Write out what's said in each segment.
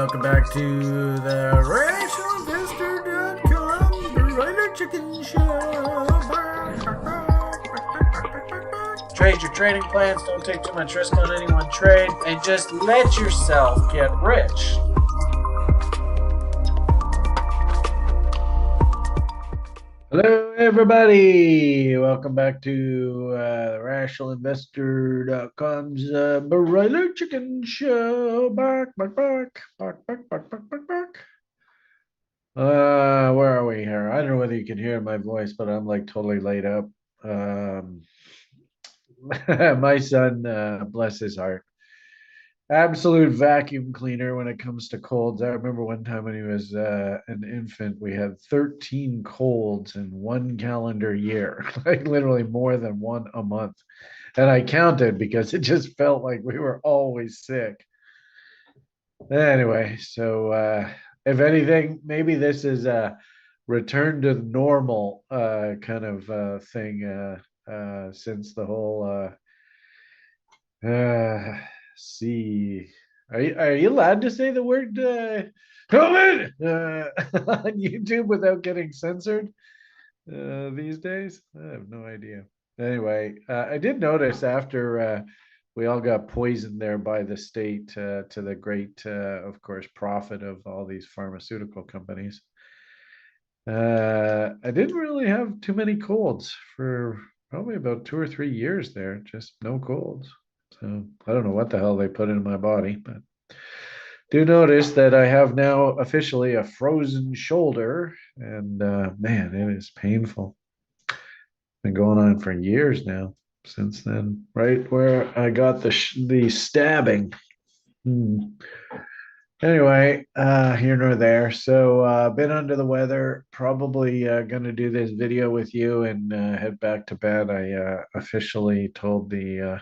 welcome back to the RationalInvestor.com Broiler Chicken Show. Trade your trading plans, don't take too much risk on any one trade, and just let yourself get rich. Hello, everybody. Welcome back to RationalInvestor.com's Broiler Chicken Show. Back. Where are we here? I don't know whether you can hear my voice, but I'm like totally laid up. My son, bless his heart, absolute vacuum cleaner when it comes to colds. I remember one time when he was an infant, we had 13 colds in one calendar year, like literally more than one a month. And I counted because it just felt like we were always sick. Anyway, so if anything, maybe this is a return to normal kind of thing since the whole see. Are you allowed to say the word COVID on YouTube without getting censored these days? I have no idea. Anyway, I did notice after we all got poisoned there by the state to the great, of course, profit of all these pharmaceutical companies. I didn't really have too many colds for probably about 2 or 3 years there, just no colds. So I don't know what the hell they put in my body, but do notice that I have now officially a frozen shoulder, and man, it is painful. Been going on for years now since then, right where I got the stabbing. Anyway, here nor there. So been under the weather. Probably gonna do this video with you and head back to bed. I officially told the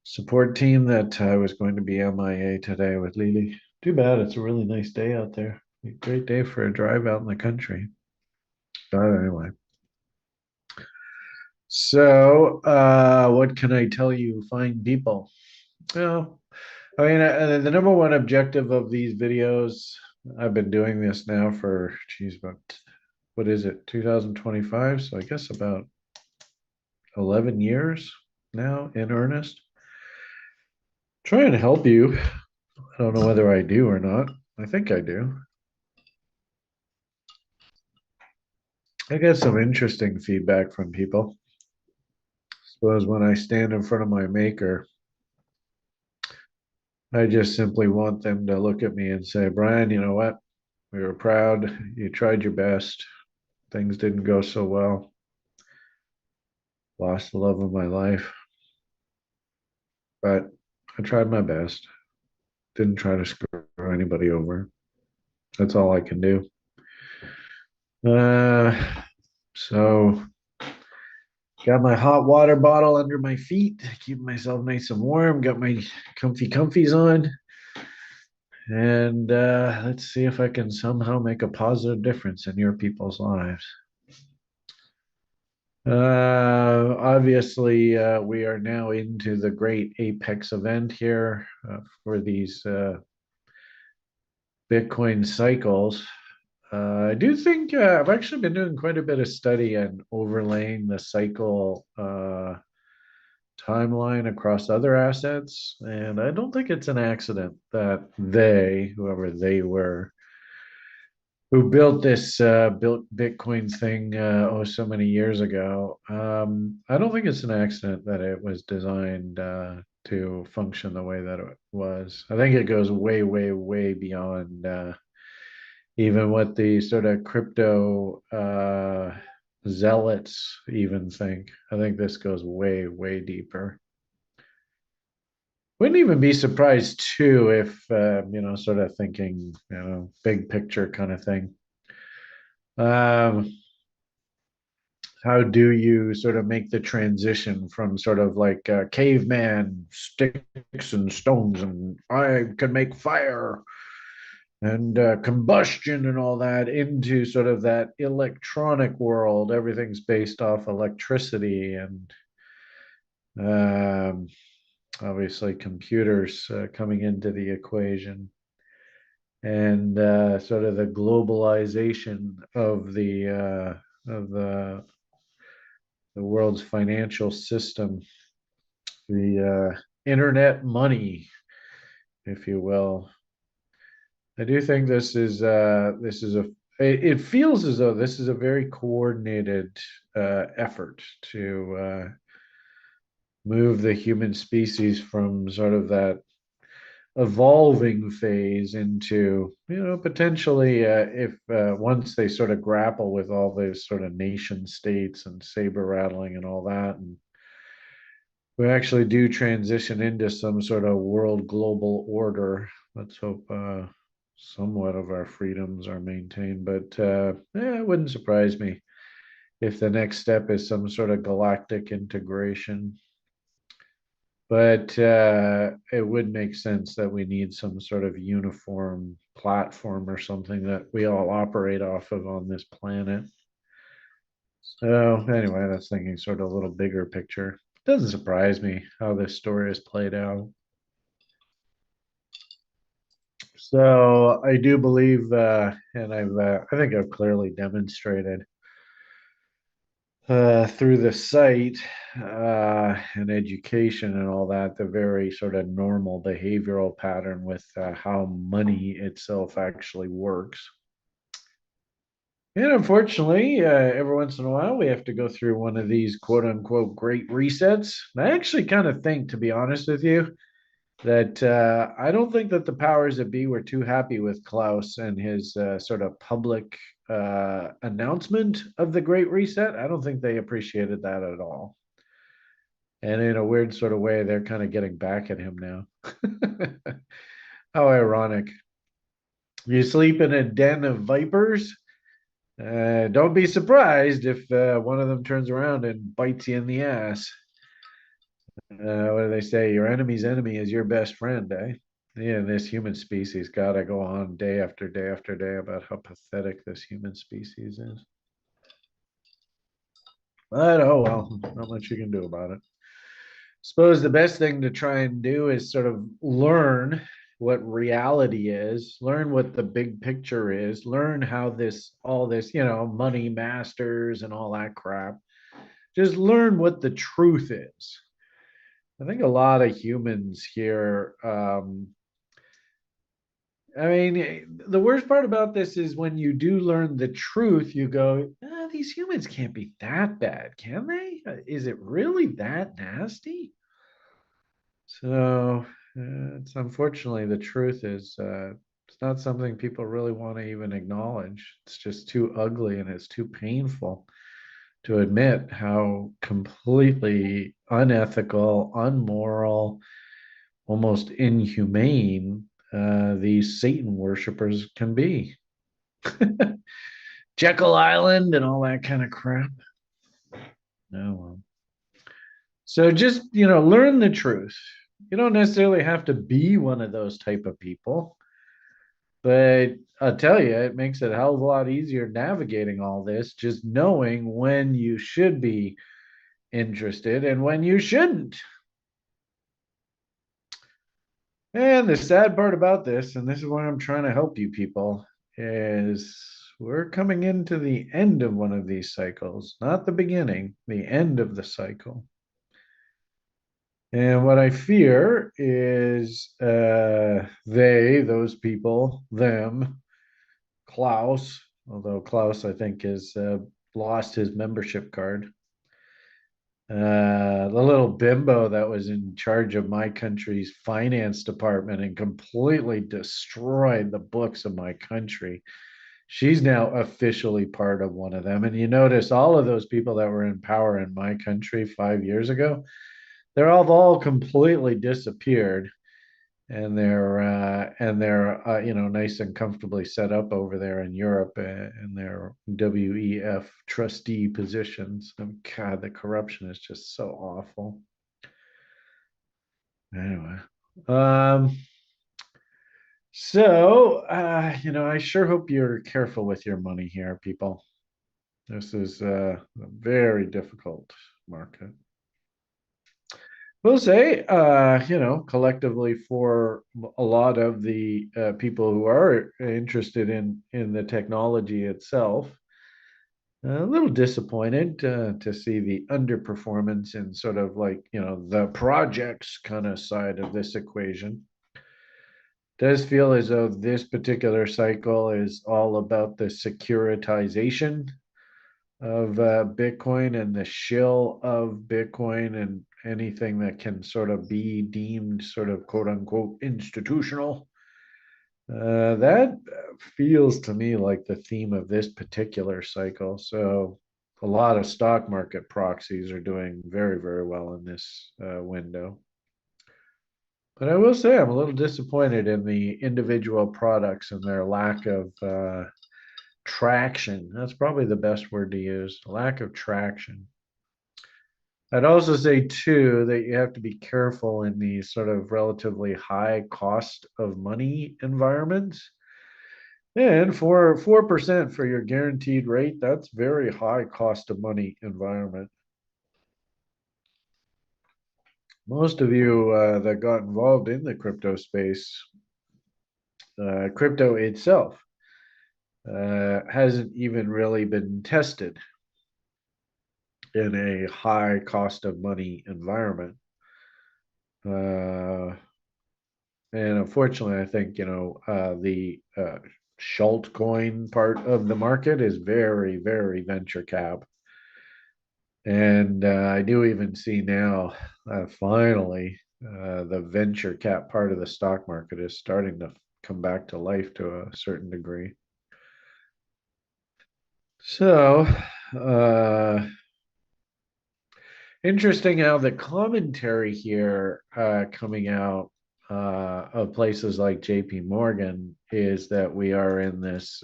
support team that I was going to be MIA today with Lily. Too bad. It's a really nice day out there. A great day for a drive out in the country. But anyway. So what can I tell you, fine people? Well, I mean, the number one objective of these videos, I've been doing this now for, geez, about, what is it, 2025? So I guess about 11 years now in earnest. Trying to help you. I don't know whether I do or not. I think I do. I get some interesting feedback from people. I suppose when I stand in front of my maker, I just simply want them to look at me and say, Brian, you know what? We were proud. You tried your best. Things didn't go so well. Lost the love of my life. But I tried my best. Didn't try to screw anybody over. That's all I can do. So got my hot water bottle under my feet, keeping myself nice and warm. Got my comfies on. And let's see if I can somehow make a positive difference in your people's lives. Obviously, we are now into the great apex event here for these Bitcoin cycles. I do think I've actually been doing quite a bit of study and overlaying the cycle timeline across other assets. And I don't think it's an accident that whoever they were, who built this built Bitcoin thing so many years ago. I don't think it's an accident that it was designed to function the way that it was. I think it goes way beyond even what the sort of crypto zealots even think. I think this goes way deeper. Wouldn't even be surprised too if sort of thinking, big picture kind of thing. How do you sort of make the transition from sort of like caveman sticks and stones and I can make fire and combustion and all that into sort of that electronic world? Everything's based off electricity and obviously computers coming into the equation. and sort of the globalization of the world's financial system, the internet money, if you will. I do think this is a it feels as though this is a very coordinated effort to move the human species from sort of that evolving phase into, potentially, if once they sort of grapple with all those sort of nation states and saber rattling and all that, and we actually do transition into some sort of world global order. Let's hope somewhat of our freedoms are maintained, but it wouldn't surprise me if the next step is some sort of galactic integration. But it would make sense that we need some sort of uniform platform or something that we all operate off of on this planet. So anyway, that's thinking sort of a little bigger picture. Doesn't surprise me how this story is played out. So I do believe, and I think I've clearly demonstrated through the site and education and all that, the very sort of normal behavioral pattern with how money itself actually works. And unfortunately, every once in a while, we have to go through one of these quote unquote great resets. And I actually kind of think, to be honest with you, that I don't think that the powers that be were too happy with Klaus and his sort of public announcement of the Great Reset. I don't think they appreciated that at all. And in a weird sort of way, they're kind of getting back at him now. How ironic. You sleep in a den of vipers. Don't be surprised if one of them turns around and bites you in the ass. What do they say? Your enemy's enemy is your best friend, eh? Yeah, this human species got to go on day after day after day about how pathetic this human species is. But oh well, not much you can do about it. Suppose the best thing to try and do is sort of learn what reality is, learn what the big picture is, learn how all this, money masters and all that crap. Just learn what the truth is. I think a lot of humans here, I mean, the worst part about this is when you do learn the truth, you go, these humans can't be that bad, can they? Is it really that nasty? So it's unfortunately the truth is it's not something people really want to even acknowledge. It's just too ugly and it's too painful to admit how completely unethical, unmoral, almost inhumane these Satan worshippers can be. Jekyll Island and all that kind of crap. No, well. So just, learn the truth. You don't necessarily have to be one of those type of people, but I'll tell you, it makes it a hell of a lot easier navigating all this, just knowing when you should be interested and when you shouldn't. And the sad part about this, and this is why I'm trying to help you people, is we're coming into the end of one of these cycles, not the beginning, the end of the cycle. And what I fear is those people, them, Klaus, although Klaus, I think, has lost his membership card. The little bimbo that was in charge of my country's finance department and completely destroyed the books of my country. She's now officially part of one of them. And you notice all of those people that were in power in my country 5 years ago, they're all completely disappeared, and they're nice and comfortably set up over there in Europe in their WEF trustee positions. Oh, God, the corruption is just so awful. Anyway, so I sure hope you're careful with your money here, people. This is a very difficult market. We'll say, collectively for a lot of the people who are interested in the technology itself, a little disappointed to see the underperformance in sort of like, the projects kind of side of this equation. Does feel as though this particular cycle is all about the securitization of Bitcoin and the shill of Bitcoin and anything that can sort of be deemed sort of quote unquote institutional. That feels to me like the theme of this particular cycle. So a lot of stock market proxies are doing very, very well in this window. But I will say I'm a little disappointed in the individual products and their lack of traction. That's probably the best word to use. Lack of traction. I'd also say too that you have to be careful in these sort of relatively high cost of money environments. And for 4% for your guaranteed rate, that's very high cost of money environment. Most of you that got involved in the crypto space, crypto itself hasn't even really been tested in a high cost of money environment. Uh, and unfortunately, I think, the Schultcoin part of the market is very, very venture cap. And I do even see now, finally, the venture cap part of the stock market is starting to come back to life to a certain degree. So, interesting how the commentary here coming out of places like JP Morgan is that we are in this,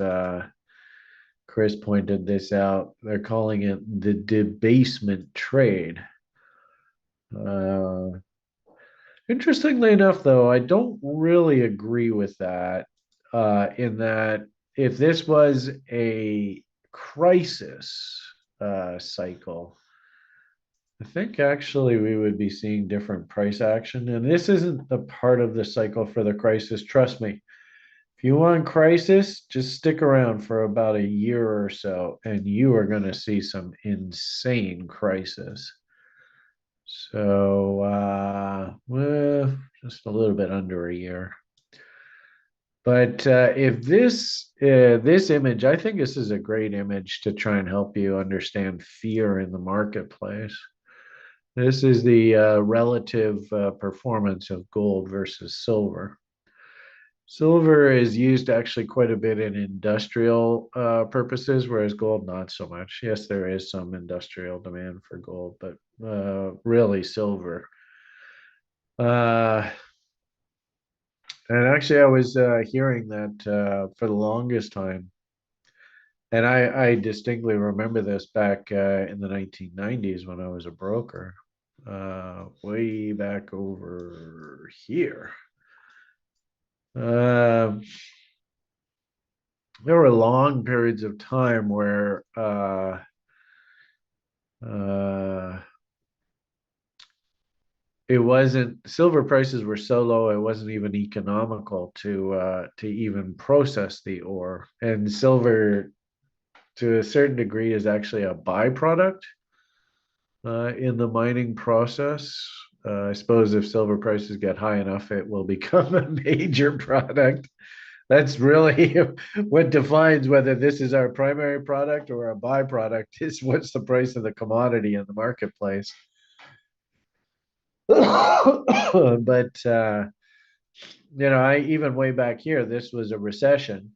Chris pointed this out, they're calling it the debasement trade. Uh, Interestingly enough, though, I don't really agree with that, in that if this was a crisis cycle, I think actually we would be seeing different price action. And this isn't the part of the cycle for the crisis. Trust me. If you want crisis, just stick around for about a year or so, and you are going to see some insane crisis. So, well, just a little bit under a year. But if this image, I think this is a great image to try and help you understand fear in the marketplace. This is the relative performance of gold versus silver. Silver is used actually quite a bit in industrial purposes, whereas gold not so much. Yes, there is some industrial demand for gold, but really silver. Uh, and actually, I was hearing that for the longest time, and I distinctly remember this back in the 1990s when I was a broker, way back over here. Uh, there were long periods of time where uh, it wasn't silver prices were so low it wasn't even economical to even process the ore, and silver to a certain degree is actually a byproduct in the mining process. I suppose if silver prices get high enough, it will become a major product. That's really what defines whether this is our primary product or a byproduct, is what's the price of the commodity in the marketplace. But I even way back here, this was a recession,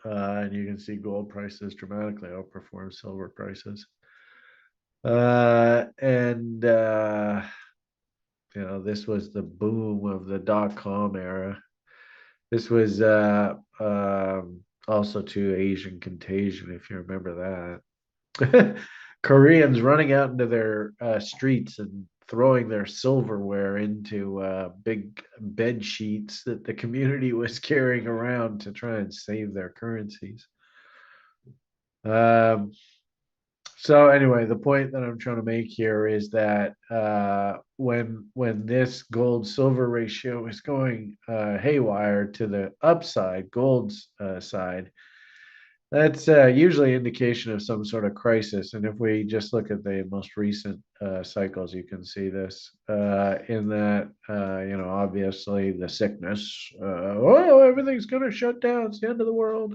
and you can see gold prices dramatically outperform silver prices. And this was the boom of the dot-com era. This was also to Asian contagion, if you remember that. Koreans running out into their streets and throwing their silverware into big bed sheets that the community was carrying around to try and save their currencies. Um, So anyway, the point that I'm trying to make here is that when this gold silver ratio is going haywire to the upside, gold's side, that's usually indication of some sort of crisis. And if we just look at the most recent cycles, you can see this in that, obviously the sickness, oh, everything's going to shut down. It's the end of the world.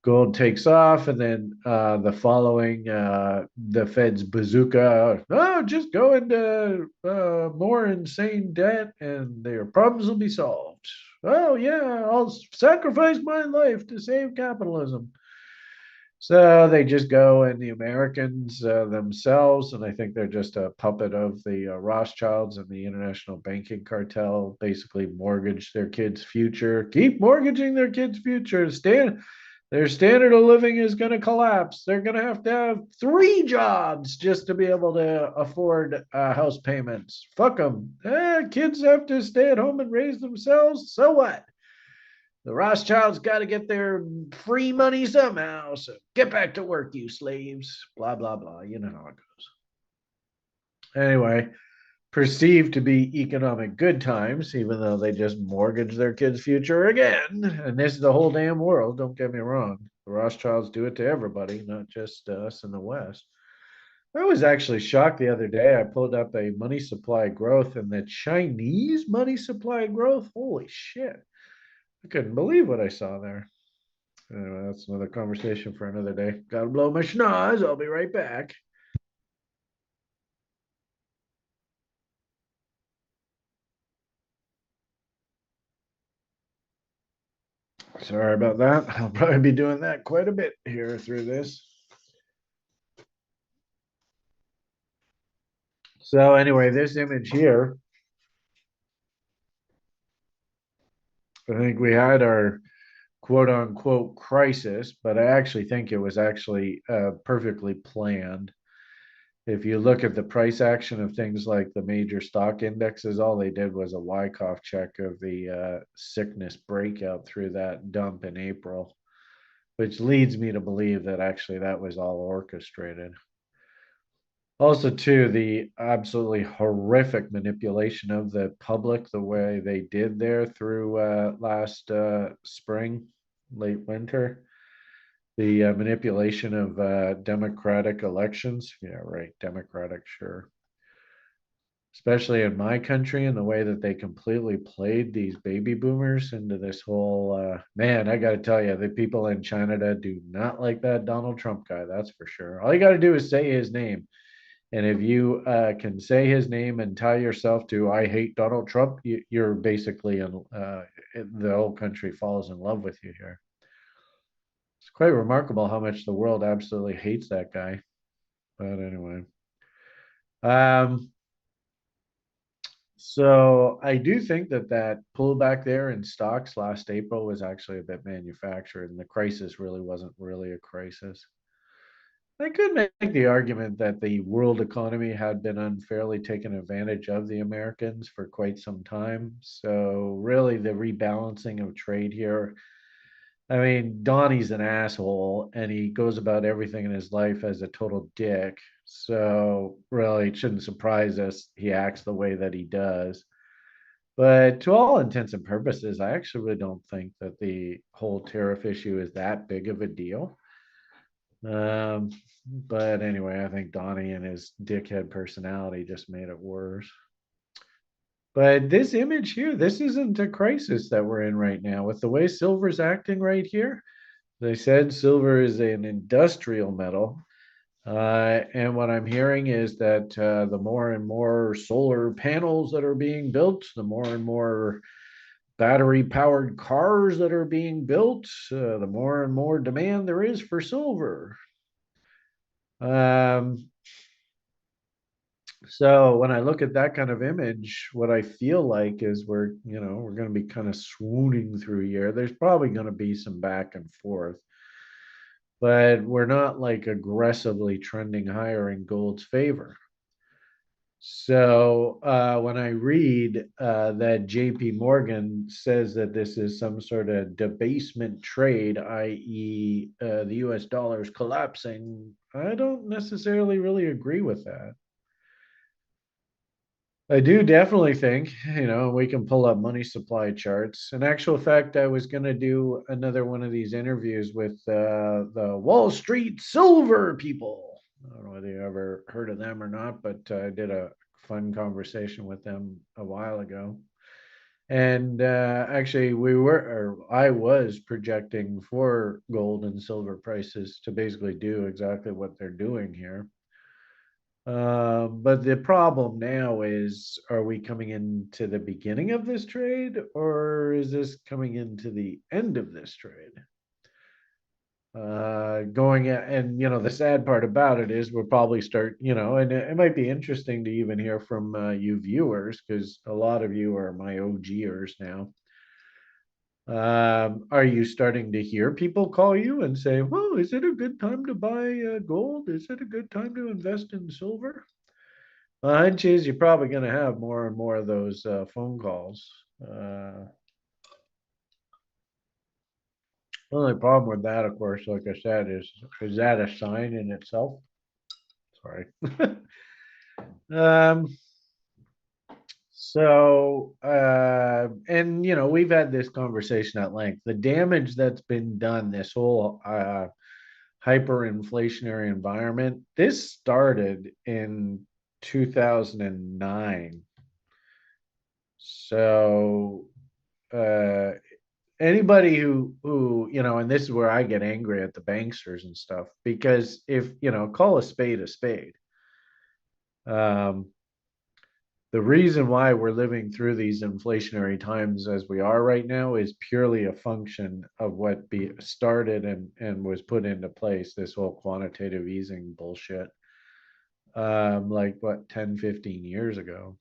Gold takes off, and then the following, the Fed's bazooka, oh, just go into more insane debt and their problems will be solved. Oh, yeah, I'll sacrifice my life to save capitalism. So they just go, and the Americans themselves, and I think they're just a puppet of the Rothschilds and the international banking cartel, basically mortgage their kids' future, keep mortgaging their kids' future. Their standard of living is going to collapse. They're going to have 3 jobs just to be able to afford house payments. Fuck them. Kids have to stay at home and raise themselves. So what? The Rothschilds got to get their free money somehow. So get back to work, you slaves. Blah, blah, blah. You know how it goes. Anyway, perceived to be economic good times, even though they just mortgage their kids' future again. And this is the whole damn world. Don't get me wrong. The Rothschilds do it to everybody, not just us in the West. I was actually shocked the other day. I pulled up a money supply growth, and the Chinese money supply growth. Holy shit. I couldn't believe what I saw there. Anyway, that's another conversation for another day. Gotta blow my schnoz. I'll be right back. Sorry about that. I'll probably be doing that quite a bit here through this. So anyway, this image here, I think we had our quote unquote crisis, but I actually think it was actually perfectly planned. If you look at the price action of things like the major stock indexes, all they did was a Wyckoff check of the sickness breakout through that dump in April, which leads me to believe that actually that was all orchestrated. Also, too, the absolutely horrific manipulation of the public, the way they did there through last spring, late winter, the manipulation of democratic elections. Yeah, right, democratic, sure. Especially in my country, and the way that they completely played these baby boomers into this whole man, I got to tell you, the people in China do not like that Donald Trump guy. That's for sure. All you got to do is say his name. And if you can say his name and tie yourself to "I hate Donald Trump," you're basically in the whole country falls in love with you here. It's quite remarkable how much the world absolutely hates that guy. But anyway, um, so I do think that that pullback there in stocks last April was actually a bit manufactured, and the crisis really wasn't really a crisis. I could make the argument that the world economy had been unfairly taken advantage of the Americans for quite some time. So, really, the rebalancing of trade here. I mean, Donnie's an asshole and he goes about everything in his life as a total dick. So, really, it shouldn't surprise us he acts the way that he does. But to all intents and purposes, I actually really don't think that the whole tariff issue is that big of a deal. But anyway, I think Donnie and his dickhead personality just made it worse. But this image here, this isn't a crisis that we're in right now. With the way silver's acting right here, they said silver is an industrial metal. And what I'm hearing is that the more and more solar panels that are being built, the more and more battery powered cars that are being built, the more and more demand there is for silver. Um, so when I look at that kind of image, what I feel like is we're going to be kind of swooning through here. There's probably going to be some back and forth, but we're not like aggressively trending higher in gold's favor. So when I read that JP Morgan says that this is some sort of debasement trade, i.e., the US dollar is collapsing, I don't necessarily really agree with that. I do definitely think, we can pull up money supply charts. In actual fact, I was going to do another one of these interviews with the Wall Street Silver people. I don't know whether you ever heard of them or not, but I did a fun conversation with them a while ago. And actually, I was projecting for gold and silver prices to basically do exactly what they're doing here. But the problem now is, are we coming into the beginning of this trade, or is this coming into the end of this trade? Going at, and the sad part about it is we'll probably start, and it might be interesting to even hear from you viewers, because a lot of you are my OGers now. Are you starting to hear people call you and say, well, is it a good time to buy gold? Is it a good time to invest in silver? Hunch is you're probably going to have more and more of those phone calls. The only problem with that, of course, like I said, is that a sign in itself? Sorry. um, and we've had this conversation at length. The damage that's been done, this whole hyperinflationary environment, this started in 2009. So uh anybody who and this is where I get angry at the banksters and stuff, because if call a spade a spade. um the reason why we're living through these inflationary times as we are right now is purely a function of what be started and was put into place, this whole quantitative easing bullshit, like what, 10, 15 years ago.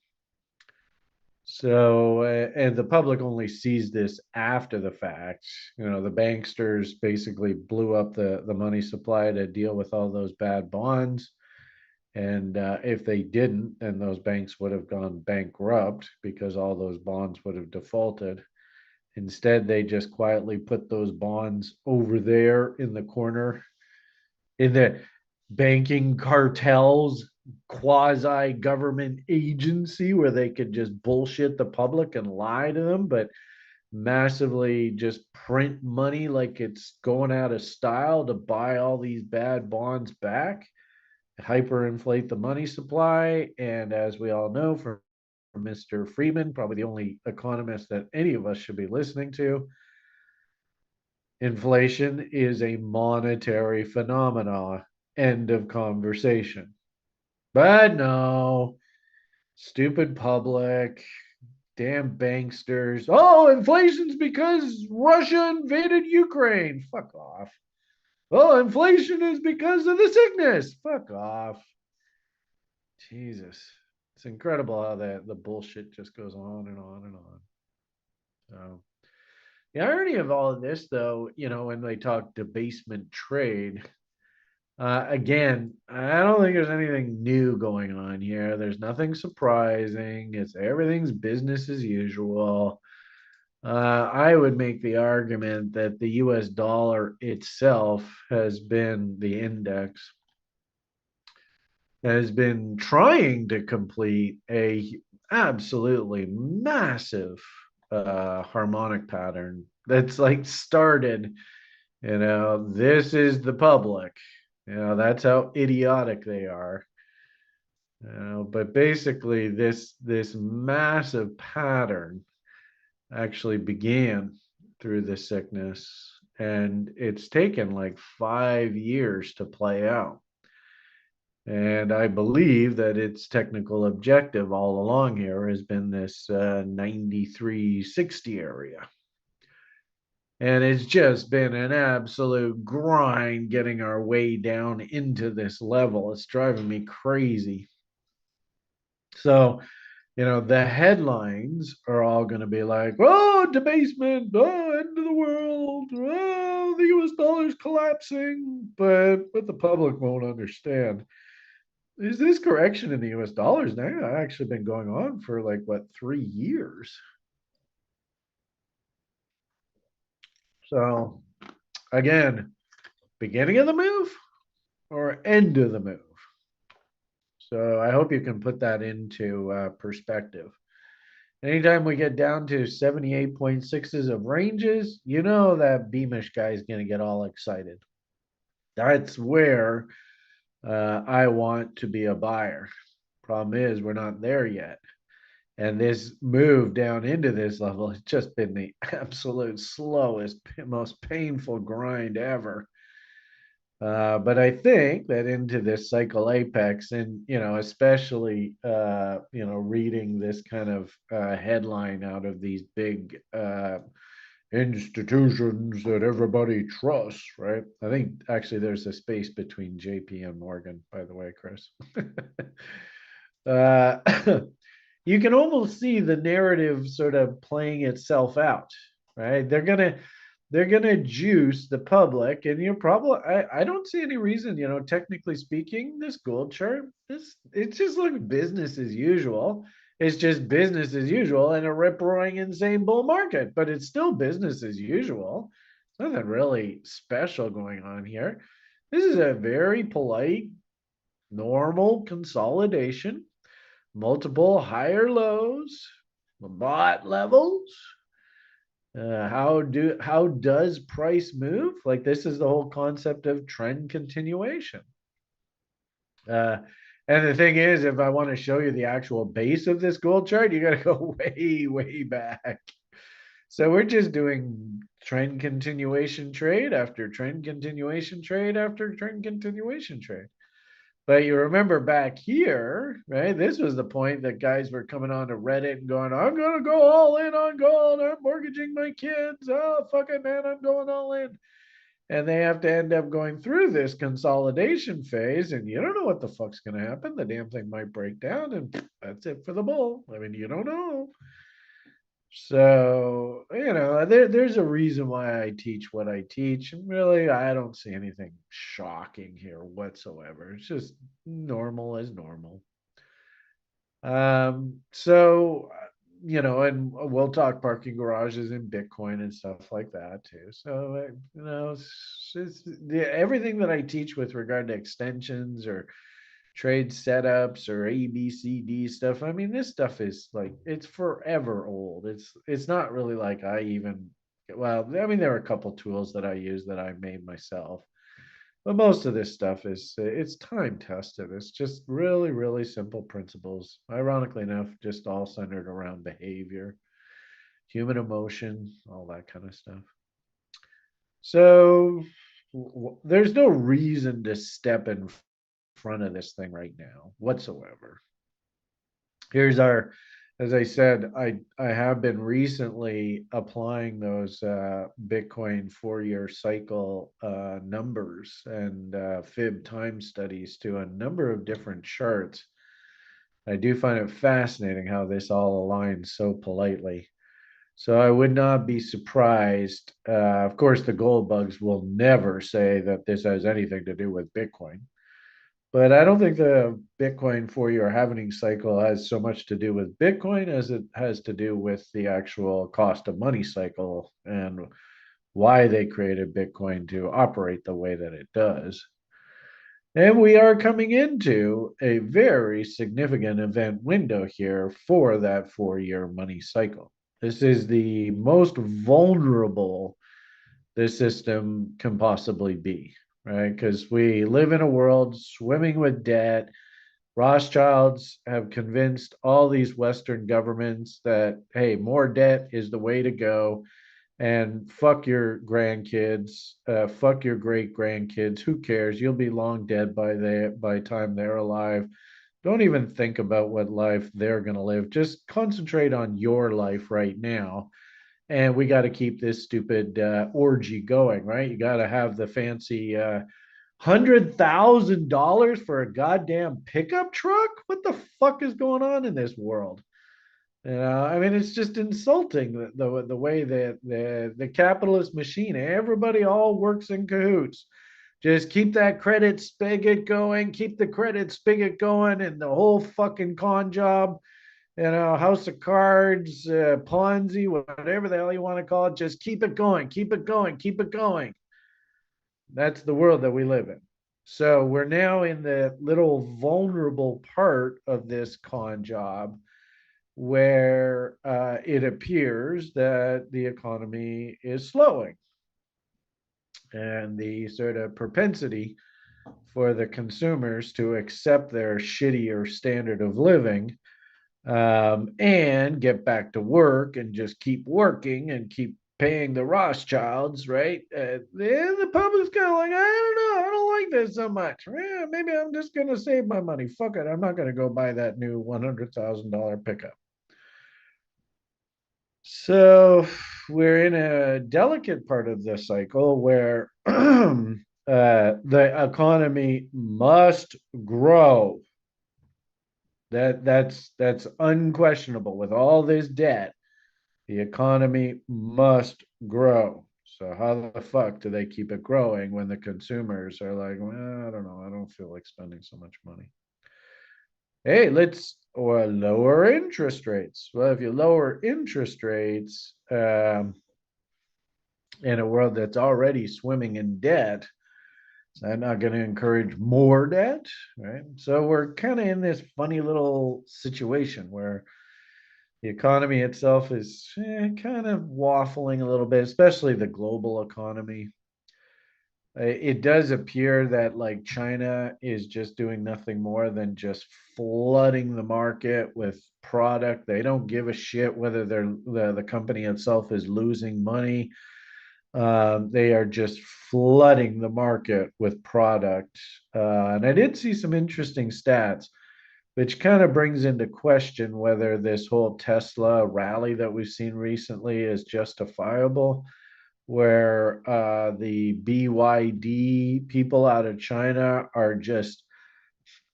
So, and the public only sees this after the fact. The banksters basically blew up the money supply to deal with all those bad bonds. And if they didn't, then those banks would have gone bankrupt because all those bonds would have defaulted. Instead, they just quietly put those bonds over there in the corner in the banking cartels quasi government agency where they could just bullshit the public and lie to them, but massively just print money like it's going out of style to buy all these bad bonds back, hyperinflate the money supply. And as we all know from Mr. Freeman, probably the only economist that any of us should be listening to, inflation is a monetary phenomenon. End of conversation. But no, stupid public, damn banksters. Oh, inflation's because Russia invaded Ukraine. Fuck off. Oh, inflation is because of the sickness. Fuck off. Jesus. It's incredible how the bullshit just goes on and on and on. So the irony of all of this, though, when they talk debasement trade, again, I don't think there's anything new going on here. There's nothing surprising. Everything's business as usual. I would make the argument that the US dollar itself has been the index, has been trying to complete a absolutely massive harmonic pattern that's like started, this is the public. That's how idiotic they are. But basically, this massive pattern actually began through the sickness, and it's taken like 5 years to play out. And I believe that its technical objective all along here has been this 93.60 area. And it's just been an absolute grind getting our way down into this level. It's driving me crazy. So, the headlines are all going to be like, oh, debasement, oh, end of the world, oh, the US dollar's collapsing. But the public won't understand. is this correction in the US dollars now actually been going on for like what, 3 years? So again, beginning of the move or end of the move. So I hope you can put that into perspective. Anytime we get down to 78.6s of ranges, you know that Beamish guy is going to get all excited. That's where I want to be a buyer. Problem is, we're not there yet. And this move down into this level has just been the absolute slowest, most painful grind ever. But I think that into this cycle apex, and especially reading this kind of headline out of these big institutions that everybody trusts, right? I think actually there's a space between JP and Morgan, by the way, Chris. uh, you can almost see the narrative sort of playing itself out, right? They're gonna juice the public, and you're probably I don't see any reason, technically speaking, this gold chart, it's just like business as usual. It's just business as usual in a rip roaring insane bull market, but it's still business as usual. Nothing really special going on here. This is a very polite, normal consolidation, multiple higher lows, bought levels. How does price move? Like, this is the whole concept of trend continuation. Uh, and the thing is, if I want to show you the actual base of this gold chart, you got to go way, way back. So we're just doing trend continuation trade after trend continuation trade after trend continuation trade. But you remember back here, right? This was the point that guys were coming on to Reddit and going, I'm going to go all in on gold. I'm mortgaging my kids. Oh, fuck it, man. I'm going all in. And they have to end up going through this consolidation phase. And you don't know what the fuck's going to happen. The damn thing might break down, and that's it for the bull. I mean, you don't know. So, there's a reason why I teach what I teach. And really, I don't see anything shocking here whatsoever. It's just normal as normal. And we'll talk parking garages and Bitcoin and stuff like that too. So, everything that I teach with regard to extensions or trade setups or ABCD stuff. I mean, this stuff is like, it's forever old. It's not really like I even, well, I mean, there are a couple tools that I use that I made myself, but most of this stuff it's time tested. It's just really, really simple principles. Ironically enough, just all centered around behavior, human emotion, all that kind of stuff. So there's no reason to step in front of this thing right now whatsoever. Here's our, as I said, I have been recently applying those Bitcoin 4-year cycle numbers and fib time studies to a number of different charts. I do find it fascinating how this all aligns so politely. So I would not be surprised. Of course, the gold bugs will never say that this has anything to do with Bitcoin. But I don't think the Bitcoin 4-year halving cycle has so much to do with Bitcoin as it has to do with the actual cost of money cycle and why they created Bitcoin to operate the way that it does. And we are coming into a very significant event window here for that 4-year money cycle. This is the most vulnerable this system can possibly be, right? Because we live in a world swimming with debt. Rothschilds have convinced all these Western governments that, hey, more debt is the way to go. And fuck your grandkids, fuck your great grandkids. Who cares? You'll be long dead by time they're alive. Don't even think about what life they're going to live. Just concentrate on your life right now. And we got to keep this stupid orgy going, right? You got to have the fancy $100,000 for a goddamn pickup truck. What the fuck is going on in this world? I mean, it's just insulting the way that the capitalist machine, everybody all works in cahoots. Just keep that credit spigot going, keep the credit spigot going, and the whole fucking con job, House of Cards, Ponzi, whatever the hell you want to call it, just keep it going, keep it going, keep it going. That's the world that we live in. So we're now in the little vulnerable part of this con job where it appears that the economy is slowing, and the sort of propensity for the consumers to accept their shittier standard of living, and get back to work and just keep working and keep paying the Rothschilds, right? The public's kind of like, I don't know, I don't like this so much. Maybe I'm just going to save my money. Fuck it. I'm not going to go buy that new $100,000 pickup. So we're in a delicate part of the cycle where the economy must grow. That's unquestionable. With all this debt, the economy must grow. So how the fuck do they keep it growing when the consumers are like, well, I don't know, I don't feel like spending so much money. Hey, let's or lower interest rates. Well, if you lower interest rates in a world that's already swimming in debt, I'm not going to encourage more debt, right? So we're kind of in this funny little situation where the economy itself is kind of waffling a little bit, especially the global economy. It does appear that like China is just doing nothing more than just flooding the market with product. They don't give a shit whether the company itself is losing money. They are just flooding the market with product. And I did see some interesting stats, which kind of brings into question whether this whole Tesla rally that we've seen recently is justifiable, where the BYD people out of China are just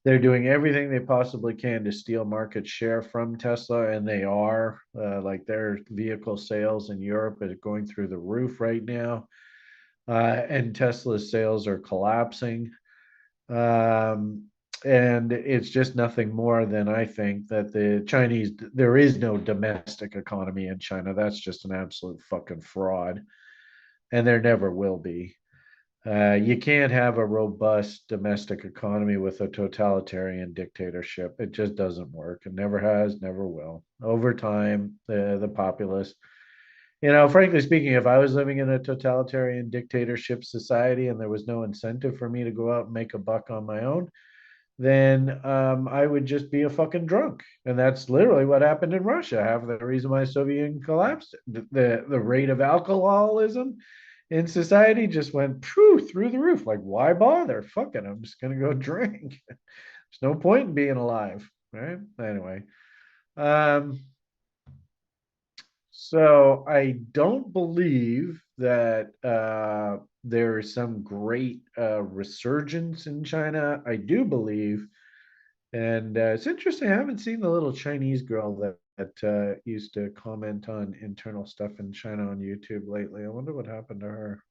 they're doing everything they possibly can to steal market share from Tesla, and they are. Like their vehicle sales in Europe is going through the roof right now, and Tesla's sales are collapsing. Um, and it's just nothing more than I think that the Chinese, there is no domestic economy in China. That's just an absolute fucking fraud, and there never will be. You can't have a robust domestic economy with a totalitarian dictatorship. It just doesn't work. It never has, never will. Over time, the populace, frankly speaking, if I was living in a totalitarian dictatorship society and there was no incentive for me to go out and make a buck on my own, then I would just be a fucking drunk. And that's literally what happened in Russia. Half of the reason why Soviet Union collapsed, the rate of alcoholism in society just went through the roof. Like, why bother? Fuck it, I'm just gonna go drink. There's no point in being alive, right? Anyway, um, so I don't believe that there is some great resurgence in China. I do believe, and it's interesting. I haven't seen the little Chinese girl that used to comment on internal stuff in China on YouTube lately. I wonder what happened to her.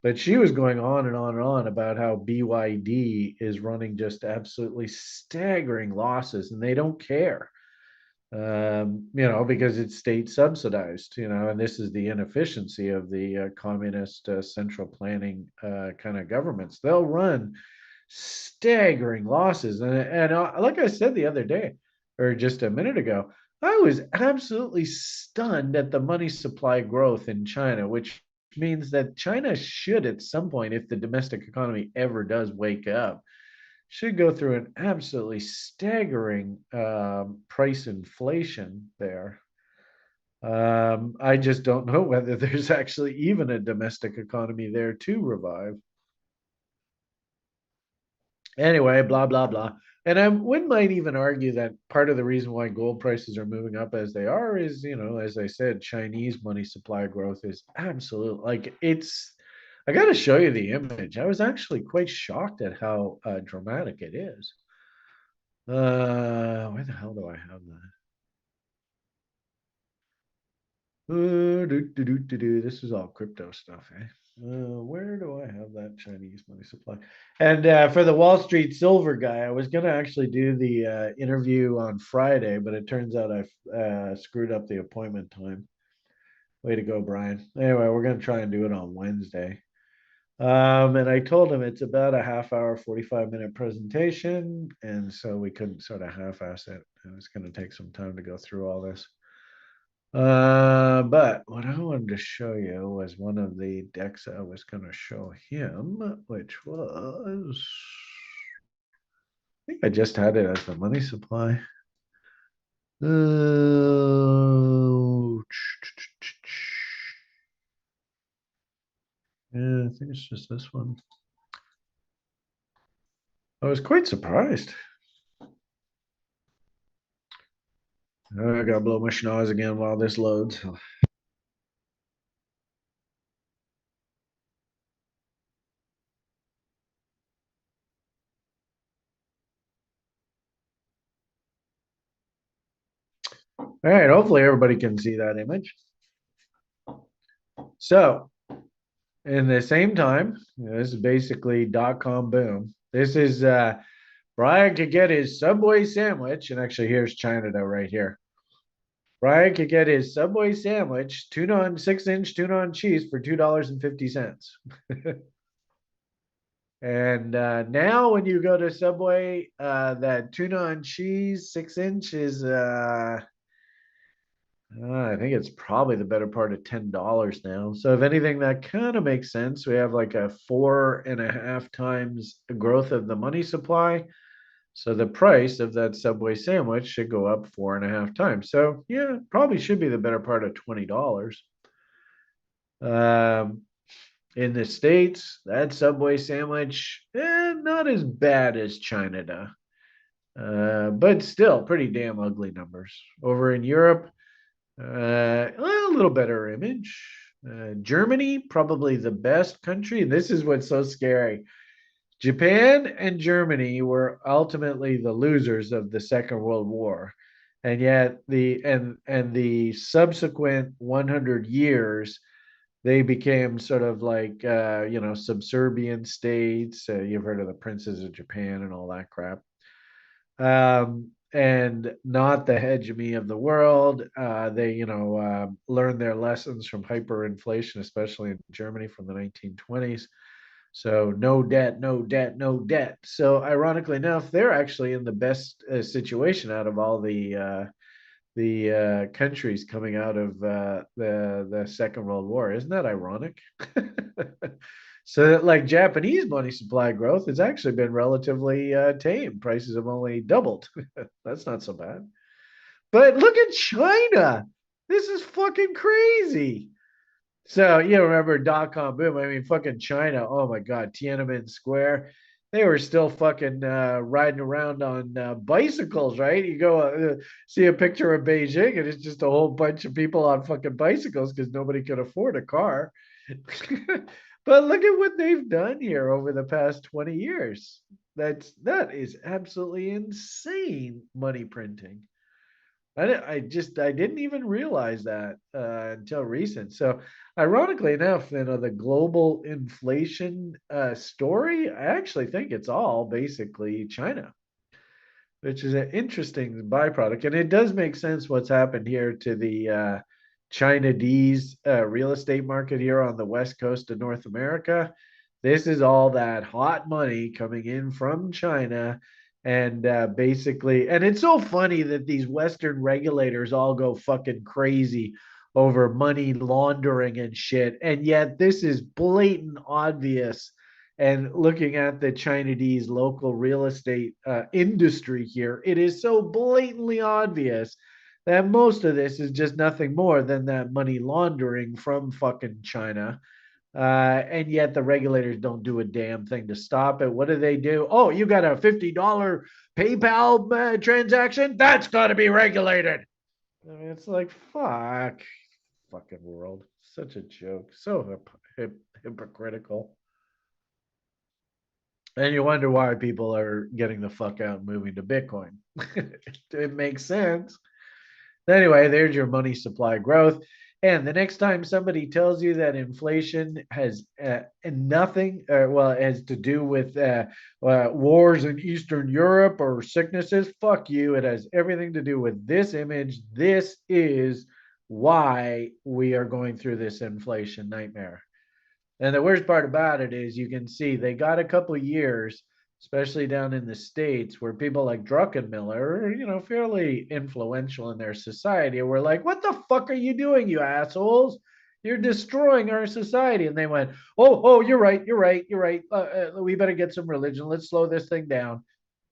But she was going on and on and on about how BYD is running just absolutely staggering losses, and they don't care, because it's state subsidized, and this is the inefficiency of the communist central planning kind of governments. They'll run staggering losses. And like I said the other day, or just a minute ago, I was absolutely stunned at the money supply growth in China, which means that China should, at some point, if the domestic economy ever does wake up, should go through an absolutely staggering price inflation there. I just don't know whether there's actually even a domestic economy there to revive. Anyway, blah, blah, blah. And one might even argue that part of the reason why gold prices are moving up as they are is, as I said, Chinese money supply growth is absolute. Like I got to show you the image. I was actually quite shocked at how dramatic it is. Where the hell do I have that? This is all crypto stuff, eh? Where do I have that Chinese money supply? And for the Wall Street silver guy, I was going to actually do the interview on Friday, but it turns out I screwed up the appointment time. Way to go, Brian. Anyway, we're going to try and do it on Wednesday. And I told him it's about a half hour, 45-minute presentation. And so we couldn't sort of half-ass it. And it's going to take some time to go through all this. But what I wanted to show you was one of the decks I was going to show him, which was, I think I just had it as the money supply. Yeah, I think it's just this one. I was quite surprised. I gotta blow my schnoz again while this loads. All right, hopefully everybody can see that image. So, in the same time, this is basically .com boom. This is Brian could get his Subway sandwich, and actually here's China right here. Brian could get his Subway sandwich, tuna on 6-inch tuna on cheese for $2.50. And now when you go to Subway, that tuna on cheese 6-inch is I think it's probably the better part of $10 now. So if anything, that kind of makes sense. We have like a 4.5 times the growth of the money supply. So the price of that Subway sandwich should go up 4.5 times. So yeah, probably should be the better part of $20. Um, in the States, that Subway sandwich, not as bad as China, but still pretty damn ugly numbers. Over in Europe, a little better image. Germany, probably the best country. And this is what's so scary. Japan and Germany were ultimately the losers of the Second World War. And yet the subsequent 100 years, they became sort of like subservient states. You've heard of the princes of Japan and all that crap. And not the hegemony of the world. They, learned their lessons from hyperinflation, especially in Germany from the 1920s. So no debt, no debt, no debt. So ironically enough, they're actually in the best situation out of all the countries coming out of the Second World War. Isn't that ironic? So that like Japanese money supply growth has actually been relatively tame. Prices have only doubled. That's not so bad. But look at China. This is fucking crazy. So you remember .com boom? I mean, fucking China. Oh my God, Tiananmen Square. They were still fucking riding around on bicycles, right? You go see a picture of Beijing, and it's just a whole bunch of people on fucking bicycles because nobody could afford a car. But look at what they've done here over the past 20 years. That is absolutely insane money printing. I didn't even realize that until recent. So ironically enough, the global inflation story, I actually think it's all basically China, which is an interesting byproduct. And it does make sense what's happened here to the Chinese real estate market here on the west coast of North America. This is all that hot money coming in from China. And basically, and it's so funny that these Western regulators all go fucking crazy over money laundering and shit. And yet, this is blatant, obvious. And looking at the Chinese local real estate industry here, it is so blatantly obvious that most of this is just nothing more than that money laundering from fucking China. And yet the regulators don't do a damn thing to stop it. What do? Oh, you got a $50 PayPal transaction? That's got to be regulated. I mean, it's like, fucking world. Such a joke. So hypocritical. And you wonder why people are getting the fuck out and moving to Bitcoin. It makes sense. Anyway, there's your money supply growth. And the next time somebody tells you that inflation has nothing, well, has to do with wars in Eastern Europe or sicknesses, fuck you. It has everything to do with this image. This is why we are going through this inflation nightmare. And the worst part about it is you can see they got a couple years, especially down in the States, where people like Druckenmiller are, fairly influential in their society. And we're like, what the fuck are you doing, you assholes? You're destroying our society. And they went, oh, you're right, you're right, you're right. We better get some religion. Let's slow this thing down.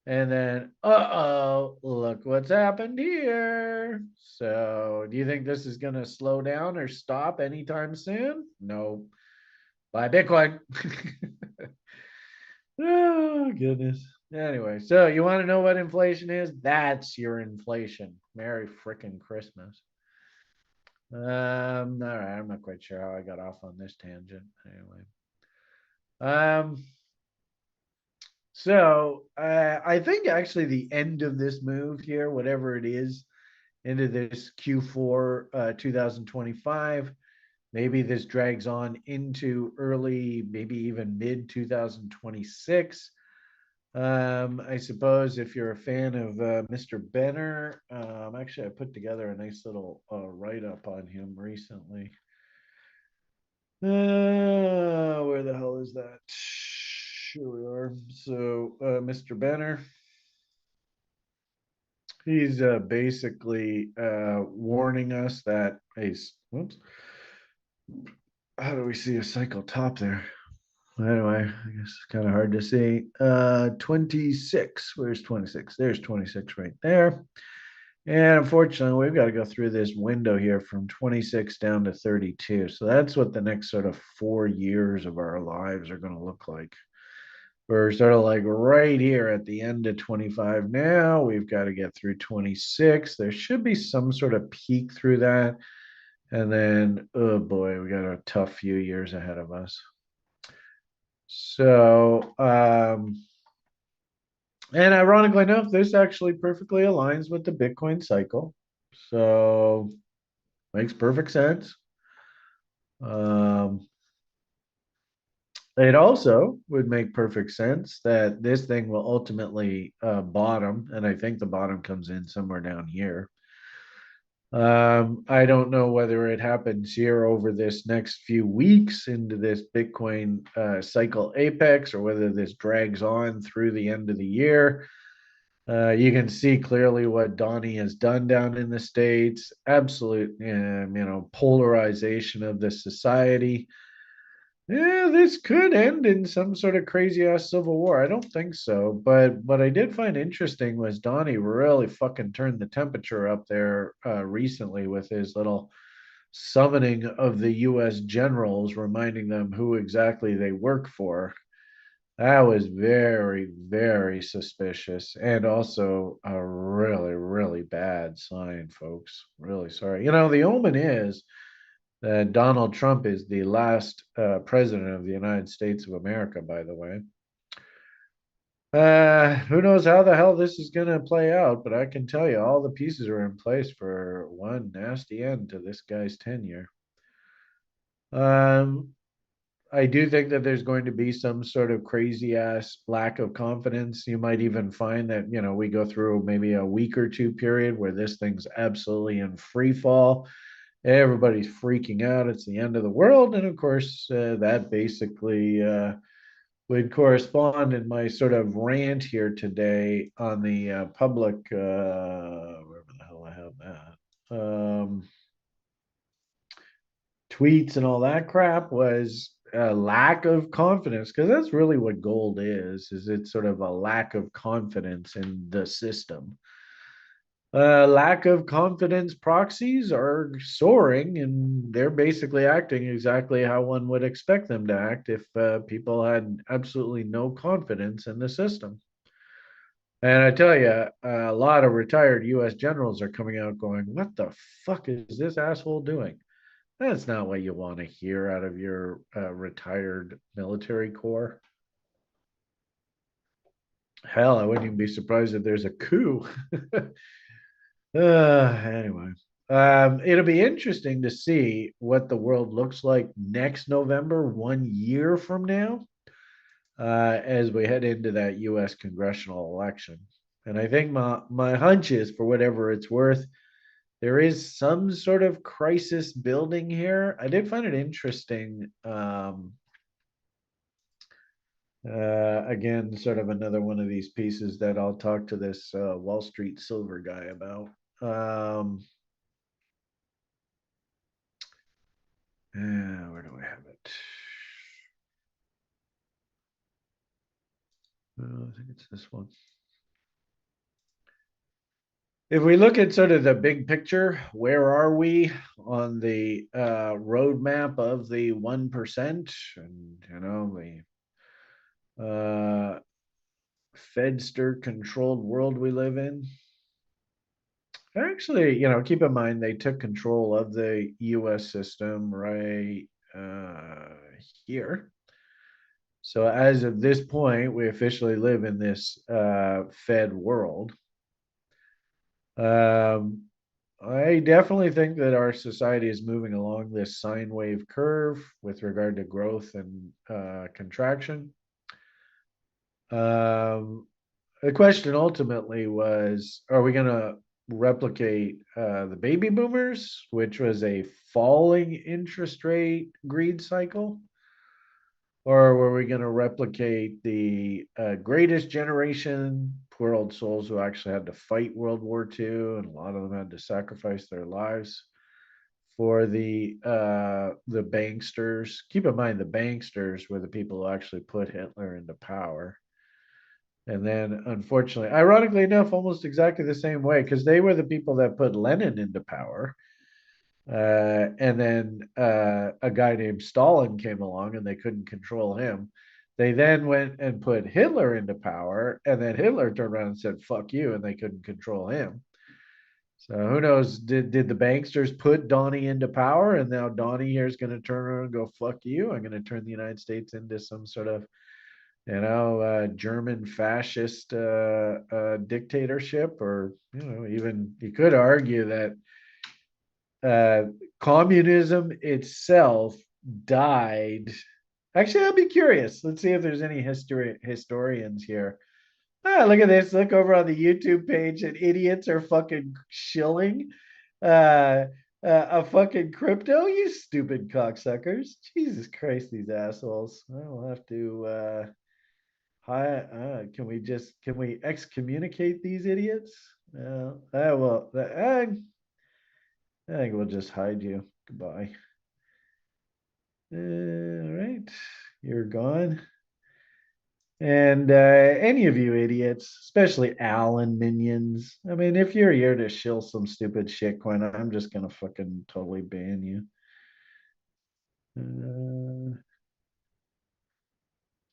And then, look what's happened here. So, do you think this is going to slow down or stop anytime soon? No. Buy Bitcoin. Oh, goodness. Anyway, so you want to know what inflation is? That's your inflation. Merry freaking Christmas. All right, I'm not quite sure how I got off on this tangent. Anyway. So I think actually the end of this move here, whatever it is, into this Q4 2025, maybe this drags on into early, maybe even mid 2026. I suppose if you're a fan of Mr. Benner, actually, I put together a nice little write up on him recently. Where the hell is that? Here we are. So, Mr. Benner, he's basically warning us that, hey, whoops, how do we see a cycle top there? Anyway, I guess it's kind of hard to see. 26. Where's 26? There's 26 right there. And unfortunately, we've got to go through this window here from 26 down to 32. So that's what the next sort of 4 years of our lives are going to look like. We're sort of like right here at the end of 25 now. We've got to get through 26. There should be some sort of peak through that. And then, oh boy, we got a tough few years ahead of us. So, and ironically enough, this actually perfectly aligns with the Bitcoin cycle. So, makes perfect sense. It also would make perfect sense that this thing will ultimately bottom, and I think the bottom comes in somewhere down here. I don't know whether it happens here over this next few weeks into this Bitcoin cycle apex or whether this drags on through the end of the year. You can see clearly what Donnie has done down in the States. Absolute, polarization of the society. Yeah, this could end in some sort of crazy ass civil war. I don't think so, but what I did find interesting was Donnie really fucking turned the temperature up there recently with his little summoning of the U.S. generals, reminding them who exactly they work for. That was very, very suspicious and also a really, really bad sign, folks. Really sorry. The omen is that Donald Trump is the last president of the United States of America, by the way. Who knows how the hell this is going to play out, but I can tell you all the pieces are in place for one nasty end to this guy's tenure. I do think that there's going to be some sort of crazy ass lack of confidence. You might even find that, we go through maybe a week or two period where this thing's absolutely in free fall. Everybody's freaking out. It's the end of the world. And of course, that basically would correspond in my sort of rant here today on the public, wherever the hell I have that, tweets and all that crap was a lack of confidence, because that's really what gold is it's sort of a lack of confidence in the system. Lack of confidence proxies are soaring, and they're basically acting exactly how one would expect them to act if people had absolutely no confidence in the system. And I tell you, a lot of retired U.S. generals are coming out going, "What the fuck is this asshole doing?" That's not what you want to hear out of your retired military corps. Hell, I wouldn't even be surprised if there's a coup. Anyway, It'll be interesting to see what the world looks like next November, 1 year from now, as we head into that U.S. congressional election. And I think my hunch is, for whatever it's worth, there is some sort of crisis building here. I did find it interesting. Again, sort of another one of these pieces that I'll talk to this Wall Street silver guy about. Where do I have it? I think it's this one. If we look at sort of the big picture, where are we on the roadmap of the 1%? And, the Fedster controlled world we live in. Actually, keep in mind they took control of the US system right here. So as of this point, we officially live in this Fed world. I definitely think that our society is moving along this sine wave curve with regard to growth and contraction. The question ultimately was, are we going to replicate the baby boomers, which was a falling interest rate greed cycle? Or were we going to replicate the greatest generation, poor old souls who actually had to fight World War II, and a lot of them had to sacrifice their lives for the banksters? Keep in mind, the banksters were the people who actually put Hitler into power. And then, unfortunately, ironically enough, almost exactly the same way, because they were the people that put Lenin into power. And then a guy named Stalin came along and they couldn't control him. They then went and put Hitler into power, and then Hitler turned around and said, fuck you, and they couldn't control him. So who knows? Did the banksters put Donnie into power, and now Donnie here is going to turn around and go, fuck you, I'm going to turn the United States into some sort of German fascist dictatorship? Or even you could argue that communism itself died. Actually, I'd be curious. Let's see if there's any historians here. Look at this. Look over on the YouTube page, and idiots are fucking shilling a fucking crypto. You stupid cocksuckers. Jesus Christ, these assholes. I'll have to can we excommunicate these idiots? Well, I think we'll just hide you. Goodbye. All right, you're gone. And any of you idiots, especially Alan minions, I mean, if you're here to shill some stupid shitcoin, I'm just gonna fucking totally ban you.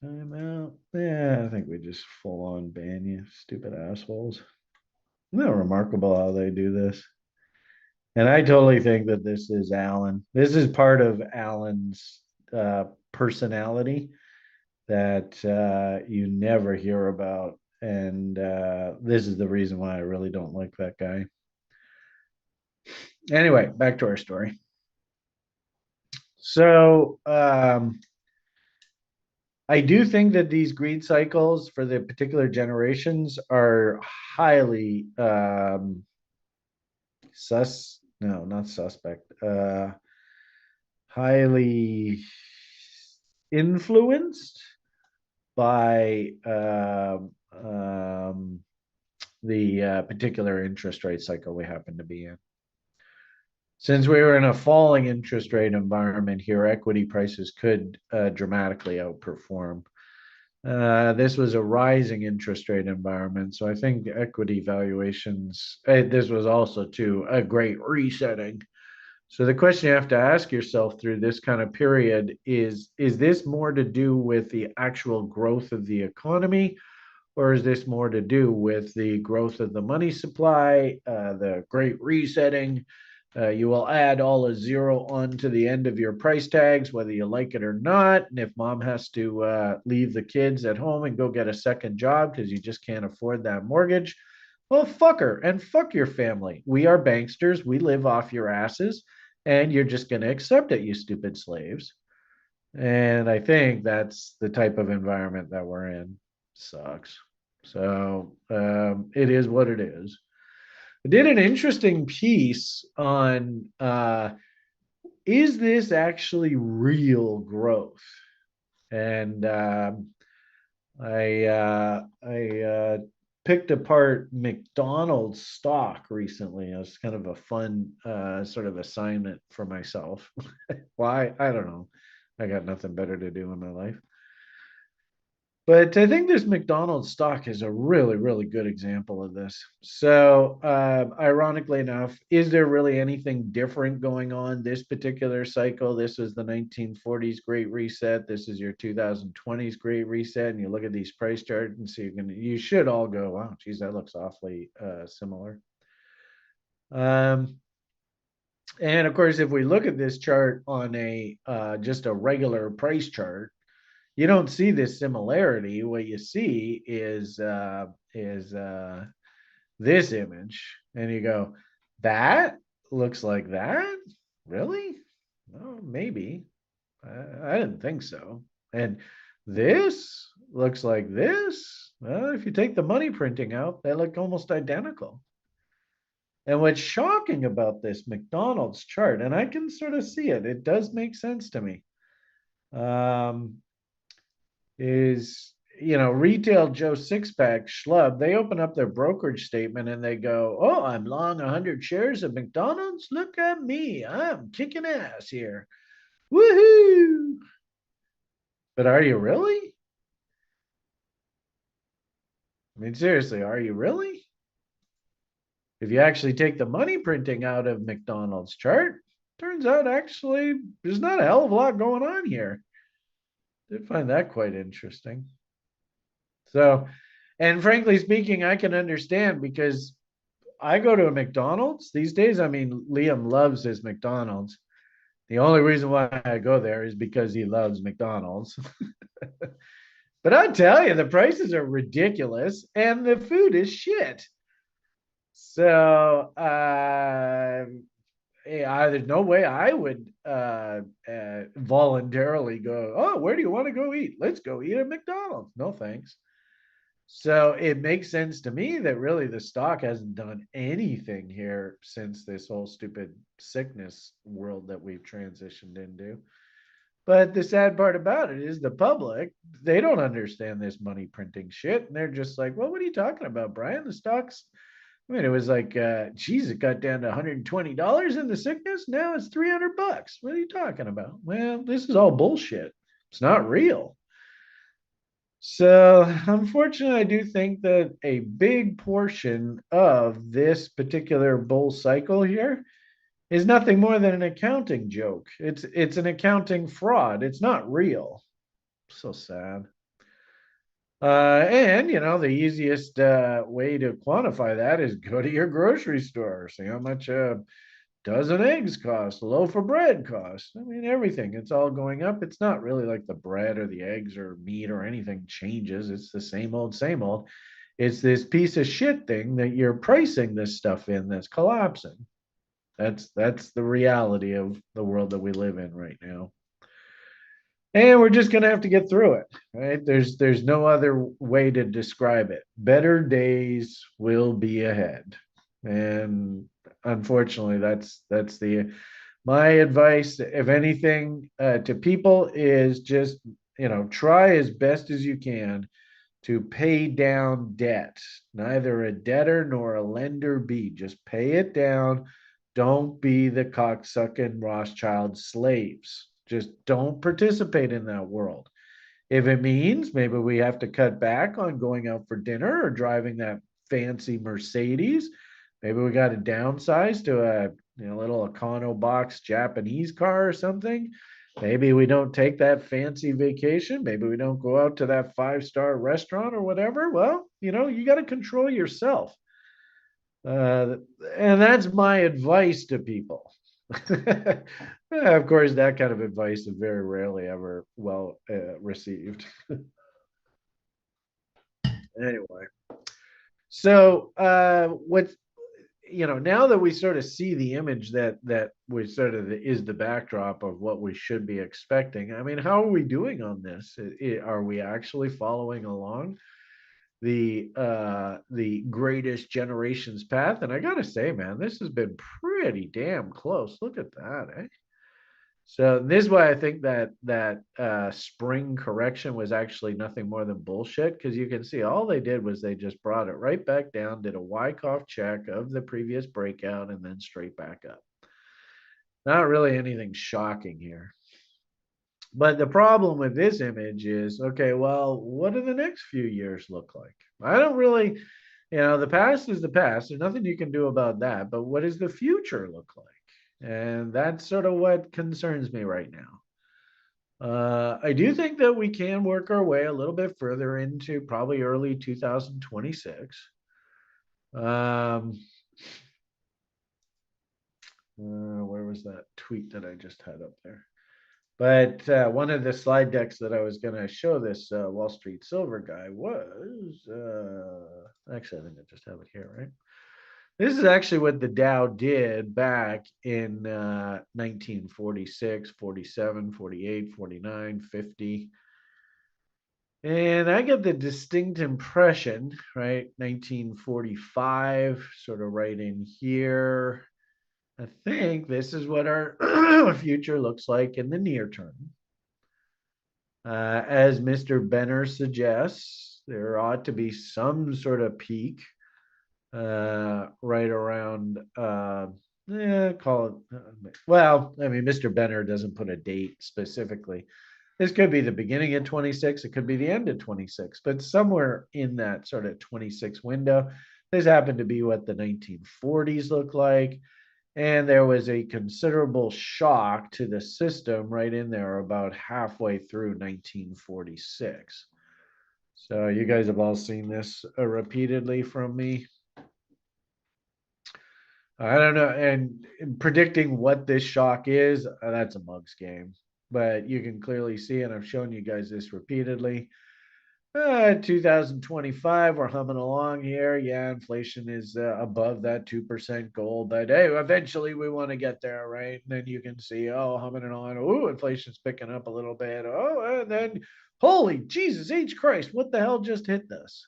Time out. Yeah, I think we just full on ban you, stupid assholes. Isn't that remarkable how they do this? And I totally think that this is Alan. This is part of Alan's personality that you never hear about. And this is the reason why I really don't like that guy. Anyway, back to our story. So I do think that these greed cycles for the particular generations are highly not suspect, highly influenced by the particular interest rate cycle we happen to be in. Since we were in a falling interest rate environment here, equity prices could dramatically outperform. This was a rising interest rate environment, so I think the equity valuations, this was also too a great resetting. So the question you have to ask yourself through this kind of period is this more to do with the actual growth of the economy, or is this more to do with the growth of the money supply, the great resetting? You will add all a zero on to the end of your price tags, whether you like it or not. And if mom has to leave the kids at home and go get a second job because you just can't afford that mortgage, Well, fuck her and fuck your family. We are banksters. We live off your asses, and you're just going to accept it, you stupid slaves. And I think that's the type of environment that we're in. Sucks. So it is what it is. I did an interesting piece on is this actually real growth? And I picked apart McDonald's stock recently. It was kind of a fun sort of assignment for myself. Why? I don't know. I got nothing better to do in my life. But I think this McDonald's stock is a really, really good example of this. So, ironically enough, is there really anything different going on this particular cycle? This was the 1940s Great Reset. This is your 2020s Great Reset. And you look at these price charts and so you should all go, wow, geez, that looks awfully similar. And of course, if we look at this chart on a just a regular price chart, you don't see this similarity. What you see is this image, and you go, that looks like that. Really? Well, maybe. I didn't think so. And this looks like this. Well, if you take the money printing out, they look almost identical. And what's shocking about this McDonald's chart, and I can sort of see it, it does make sense to me. Um, is retail Joe Sixpack Schlub, they open up their brokerage statement and they go, oh, I'm long 100 shares of McDonald's. Look at me. I'm kicking ass here. Woohoo. But are you really? I mean, seriously, are you really? If you actually take the money printing out of McDonald's chart, turns out actually there's not a hell of a lot going on here. Did find that quite interesting. So, and frankly speaking, I can understand because I go to a McDonald's these days. I mean, Liam loves his McDonald's. The only reason why I go there is because he loves McDonald's. But I tell you, the prices are ridiculous and the food is shit. So, there's no way I would voluntarily go, oh, where do you want to go eat? Let's go eat at McDonald's. No, thanks. So it makes sense to me that really the stock hasn't done anything here since this whole stupid sickness world that we've transitioned into. But the sad part about it is the public, they don't understand this money printing shit. And they're just like, well, what are you talking about, Brian? The stock's, I mean, it was like, geez, it got down to $120 in the sickness. Now it's $300. What are you talking about? Well, this is all bullshit. It's not real. So, unfortunately, I do think that a big portion of this particular bull cycle here is nothing more than an accounting joke. It's an accounting fraud. It's not real. So sad. And the easiest way to quantify that is go to your grocery store, see how much a dozen eggs cost, a loaf of bread cost. I mean, everything. It's all going up. It's not really like the bread or the eggs or meat or anything changes. It's the same old, same old. It's this piece of shit thing that you're pricing this stuff in that's collapsing. That's the reality of the world that we live in right now. And we're just gonna have to get through it, right? There's no other way to describe it. Better days will be ahead. And unfortunately, that's the my advice, if anything, to people is just try as best as you can to pay down debt. Neither a debtor nor a lender be. Just pay it down. Don't be the cocksucking Rothschild slaves. Just don't participate in that world. If it means maybe we have to cut back on going out for dinner or driving that fancy Mercedes, maybe we got to downsize to a little Econo box Japanese car or something. Maybe we don't take that fancy vacation. Maybe we don't go out to that 5-star restaurant or whatever. Well, you got to control yourself. And that's my advice to people. Of course, that kind of advice is very rarely ever well received. Anyway, So what's now that we sort of see the image that we sort of is the backdrop of what we should be expecting. I mean, how are we doing on this? Are we actually following along the greatest generations path? And I gotta say, man, this has been pretty damn close. Look at that, eh? So this is why I think that spring correction was actually nothing more than bullshit, because you can see all they did was they just brought it right back down, did a Wyckoff check of the previous breakout, and then straight back up. Not really anything shocking here. But the problem with this image is, okay, well, what do the next few years look like? I don't really, the past is the past. There's nothing you can do about that. But what does the future look like? And that's sort of what concerns me right now. I do think that we can work our way a little bit further into probably early 2026. Where was that tweet that I just had up there? But one of the slide decks that I was going to show this Wall Street Silver guy was actually, I think I just have it here, right? This is actually what the Dow did back in 1946, 47, 48, 49, 50. And I get the distinct impression, right? 1945, sort of right in here. I think this is what our future looks like in the near term. As Mr. Benner suggests, there ought to be some sort of peak right around, call it, well, I mean, Mr. Benner doesn't put a date specifically. This could be the beginning of 26. It could be the end of 26, but somewhere in that sort of 26 window. This happened to be what the 1940s looked like. And there was a considerable shock to the system right in there about halfway through 1946. So you guys have all seen this repeatedly from me. I don't know. And predicting what this shock is, that's a mug's game. But you can clearly see, and I've shown you guys this repeatedly. 2025, we're humming along here. Yeah, inflation is above that 2% goal, but hey, eventually we want to get there, right? And then you can see, oh, humming it on. Oh, inflation's picking up a little bit. Oh, and then, holy Jesus H Christ, what the hell just hit this?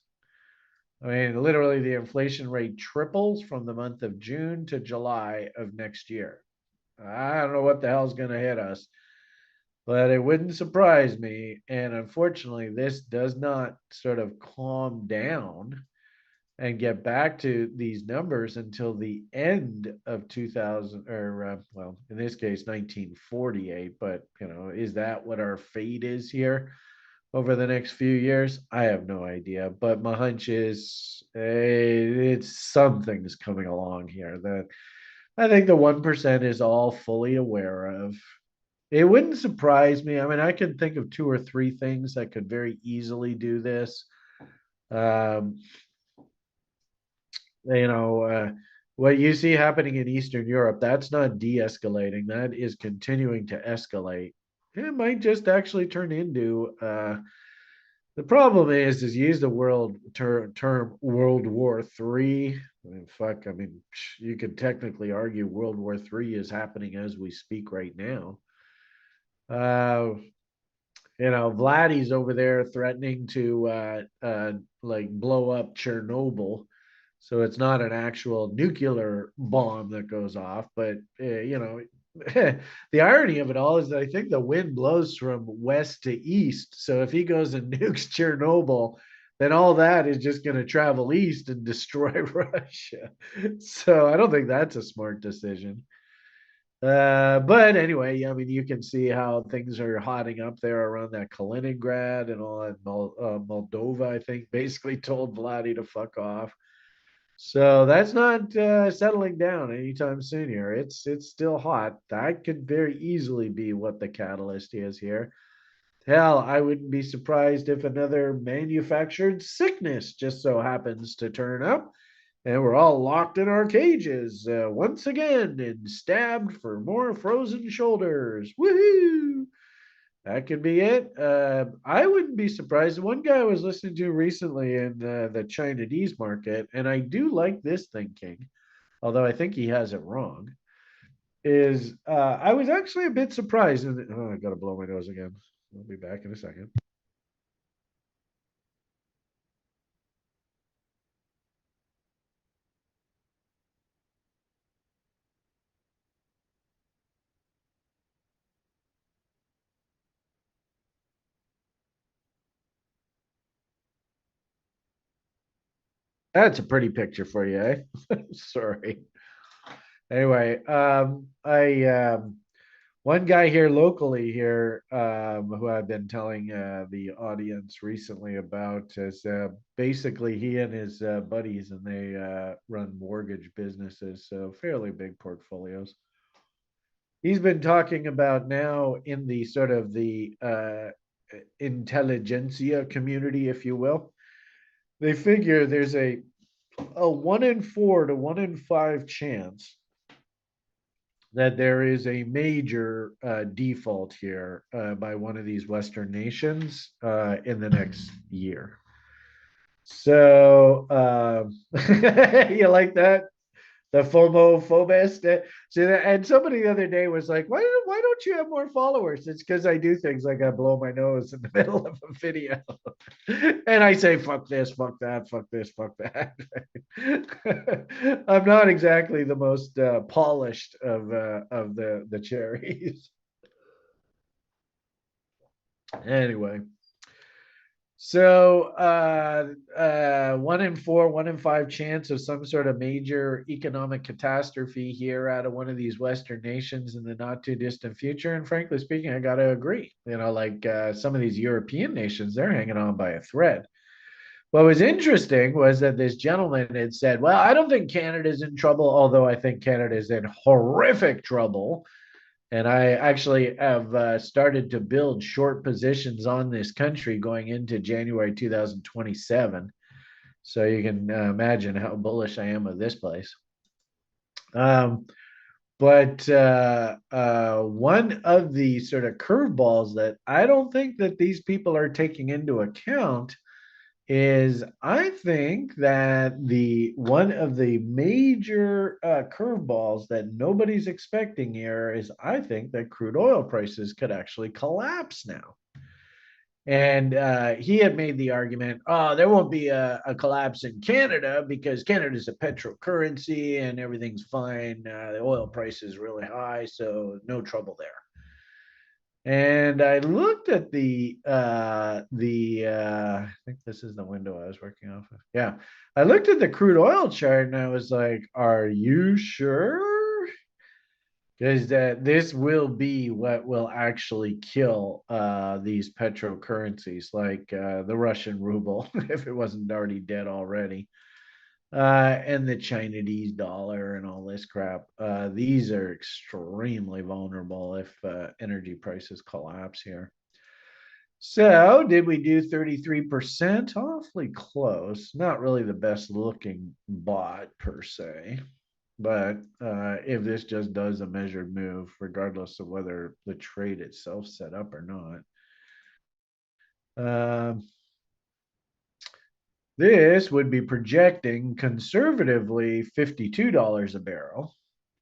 I mean, literally, the inflation rate triples from the month of June to July of next year. I don't know what the hell's going to hit us, but it wouldn't surprise me. And unfortunately, this does not sort of calm down and get back to these numbers until the end of 2000, or well, in this case, 1948. But, is that what our fate is here over the next few years? I have no idea. But my hunch is it's something's coming along here that I think the 1% is all fully aware of. It wouldn't surprise me. I mean, I can think of two or three things that could very easily do this. Um, what you see happening in Eastern Europe, that's not de-escalating. That is continuing to escalate. It might just actually turn into the problem is use the world term World War III. I mean, fuck. I mean, you could technically argue World War III is happening as we speak right now. Vladdy's over there threatening to like blow up Chernobyl. So it's not an actual nuclear bomb that goes off, but the irony of it all is that I think the wind blows from west to east. So if he goes and nukes Chernobyl, then all that is just going to travel east and destroy Russia. So I don't think that's a smart decision. But anyway, I mean, you can see how things are hotting up there around that Kaliningrad and all that. Moldova, I think, basically told Vladdy to fuck off. So that's not settling down anytime soon here. It's still hot. That could very easily be what the catalyst is here. Hell, I wouldn't be surprised if another manufactured sickness just so happens to turn up and we're all locked in our cages once again and stabbed for more frozen shoulders. Woohoo! That could be it. I wouldn't be surprised. One guy I was listening to recently in the Chinese market, and I do like this thinking, although I think he has it wrong. Is I was actually a bit surprised. And oh, I gotta blow my nose again. I'll be back in a second. That's a pretty picture for you, eh? Sorry. Anyway, I one guy here locally here, who I've been telling the audience recently about is basically he and his buddies, and they run mortgage businesses, so fairly big portfolios. He's been talking about now in the sort of the intelligentsia community, if you will. They figure there's a 1 in 4 to 1 in 5 chance that there is a major default here by one of these Western nations in the next year. So you like that? The FOMO phobist. So and somebody the other day was like, why don't you have more followers? It's because I do things like I blow my nose in the middle of a video. And I say, fuck this, fuck that, fuck this, fuck that. I'm not exactly the most polished of the cherries. Anyway, so 1 in 4, 1 in 5 chance of some sort of major economic catastrophe here out of one of these Western nations in the not too distant future. And frankly speaking, I got to agree. Like some of these European nations, they're hanging on by a thread. What was interesting was that this gentleman had said, well, I don't think Canada's in trouble, although I think Canada is in horrific trouble. And I actually have started to build short positions on this country going into January 2027. So you can imagine how bullish I am of this place. Um, but one of the sort of curveballs that I don't think that these people are taking into account is I think that the one of the major curveballs that nobody's expecting here is I think that crude oil prices could actually collapse now. And he had made the argument, oh, there won't be a collapse in Canada because Canada is a petrocurrency and everything's fine. The oil price is really high, so no trouble there. And I looked at I think this is the window I was working off of. Yeah. I looked at the crude oil chart and I was like, are you sure? Because this will be what will actually kill these petrocurrencies like the Russian ruble, if it wasn't already dead already, and the Chinese dollar and all this crap. These are extremely vulnerable if energy prices collapse here. So, did we do 33%? Awfully close. Not really the best looking bot per se. But if this just does a measured move, regardless of whether the trade itself set up or not, um, this would be projecting conservatively $52 a barrel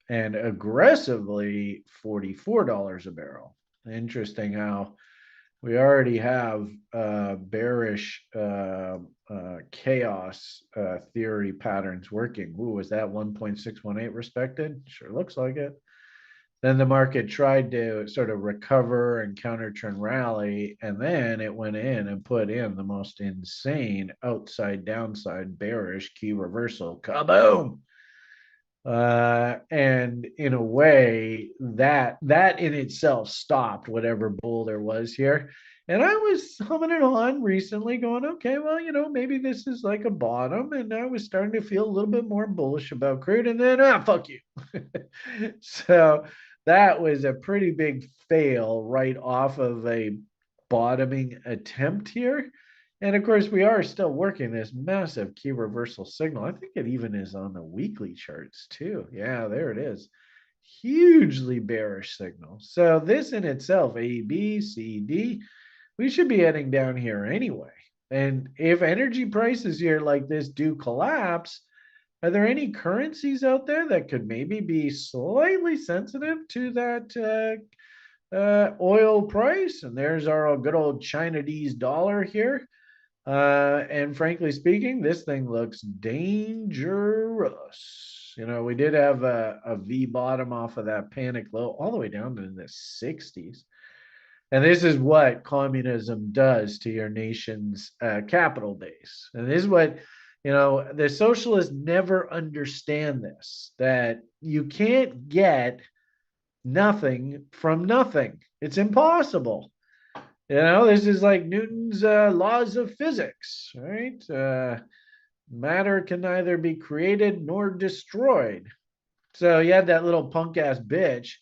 and aggressively $44 a barrel. Interesting how we already have bearish chaos theory patterns working. Ooh, was that 1.618 respected? Sure looks like it. Then the market tried to sort of recover and counter trend rally, and then it went in and put in the most insane outside downside bearish key reversal. Kaboom! And in a way, that in itself stopped whatever bull there was here. And I was humming it on recently, going, okay, well, maybe this is like a bottom. And I was starting to feel a little bit more bullish about crude. And then, fuck you. So that was a pretty big fail right off of a bottoming attempt here. And of course, we are still working this massive key reversal signal. I think it even is on the weekly charts too. Yeah, there it is. hugely bearish signal. So this in itself, A, B, C, D, we should be heading down here anyway. And if energy prices here like this do collapse, are there any currencies out there that could maybe be slightly sensitive to that oil price? And there's our good old Chinese dollar here. And frankly speaking, this thing looks dangerous. We did have a V bottom off of that panic low all the way down to the 60s. And this is what communism does to your nation's capital base. And this is what, the socialists never understand this, that you can't get nothing from nothing. It's impossible. This is like Newton's laws of physics, right? Matter can neither be created nor destroyed. So you had that little punk ass bitch,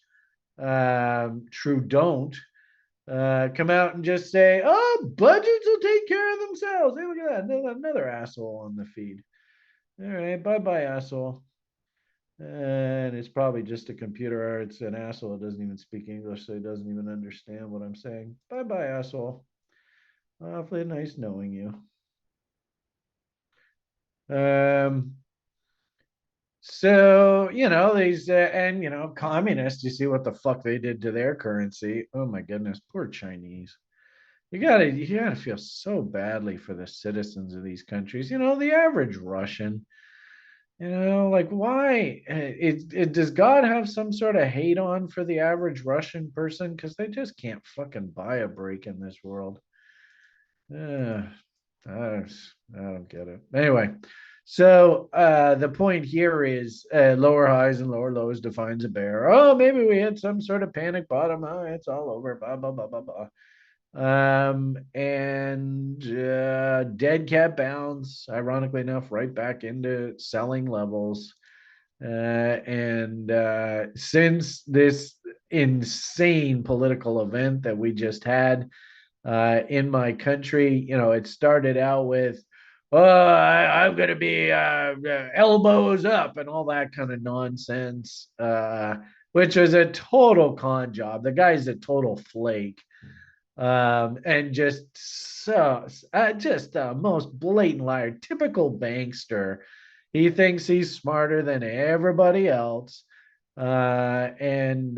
Trudeau, come out and just say, "Oh, budgets will take care of themselves." Hey, look at that, another asshole on the feed. All right, bye, asshole. And it's probably just a computer, or it's an asshole. It doesn't even speak English, so he doesn't even understand what I'm saying. Bye, asshole. Awfully nice knowing you. So, these, and, communists, you see what the fuck they did to their currency. Oh my goodness, poor Chinese. You gotta feel so badly for the citizens of these countries. The average Russian, like why? Does God have some sort of hate on for the average Russian person? Because they just can't fucking buy a break in this world. I don't get it. Anyway, so the point here is lower highs and lower lows defines a bear. Oh, maybe we hit some sort of panic bottom. Oh, it's all over. Blah blah blah blah blah. And dead cat bounce, ironically enough, right back into selling levels. And since this insane political event that we just had in my country, it started out with, oh, I'm going to be elbows up and all that kind of nonsense, which was a total con job. The guy's a total flake. And just the most blatant liar, typical bankster. He thinks he's smarter than everybody else. And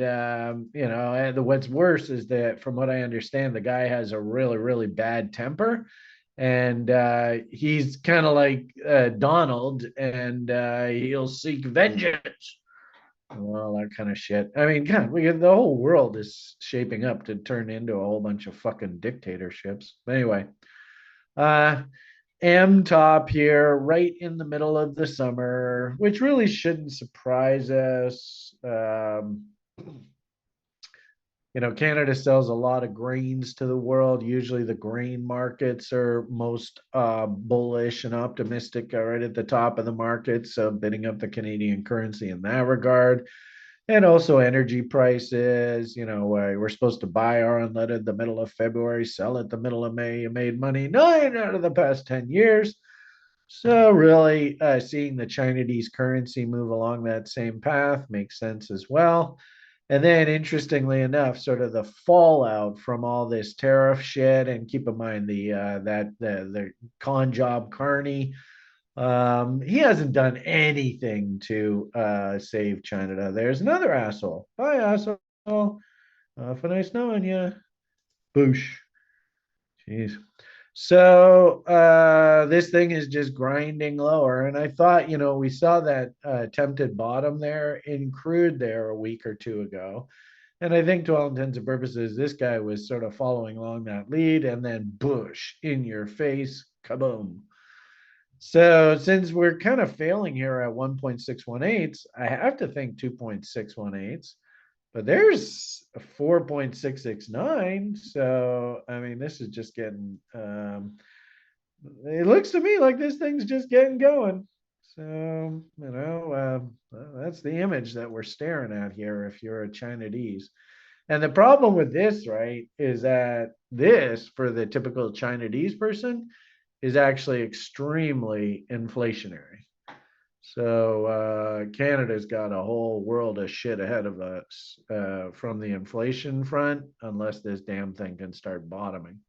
what's worse is that, from what I understand, the guy has a really, really bad temper. And he's kind of like Donald, and he'll seek vengeance. All that kind of shit. I mean, God, the whole world is shaping up to turn into a whole bunch of fucking dictatorships. But anyway, M top here, right in the middle of the summer, which really shouldn't surprise us. Canada sells a lot of grains to the world. Usually the grain markets are most bullish and optimistic right at the top of the market. So bidding up the Canadian currency in that regard. And also energy prices. We're supposed to buy our unleaded the middle of February, sell it the middle of May. You made money 9 out of the past 10 years. So really seeing the Chinese currency move along that same path makes sense as well. And then, interestingly enough, sort of the fallout from all this tariff shit, and keep in mind the con job Carney, he hasn't done anything to save China. There's another asshole. Bye, asshole. For nice knowing you. Boosh. Jeez. So this thing is just grinding lower. And I thought, we saw that attempted bottom there in crude there a week or two ago. And I think, to all intents and purposes, this guy was sort of following along that lead, and then bush in your face, kaboom. So since we're kind of failing here at 1.618, I have to think 2.618. But there's a 4.669. So, I mean, this is just getting, it looks to me like this thing's just getting going. So, that's the image that we're staring at here if you're a Chinese. And the problem with this, right, is that this, for the typical Chinese person, is actually extremely inflationary. So Canada's got a whole world of shit ahead of us from the inflation front, unless this damn thing can start bottoming.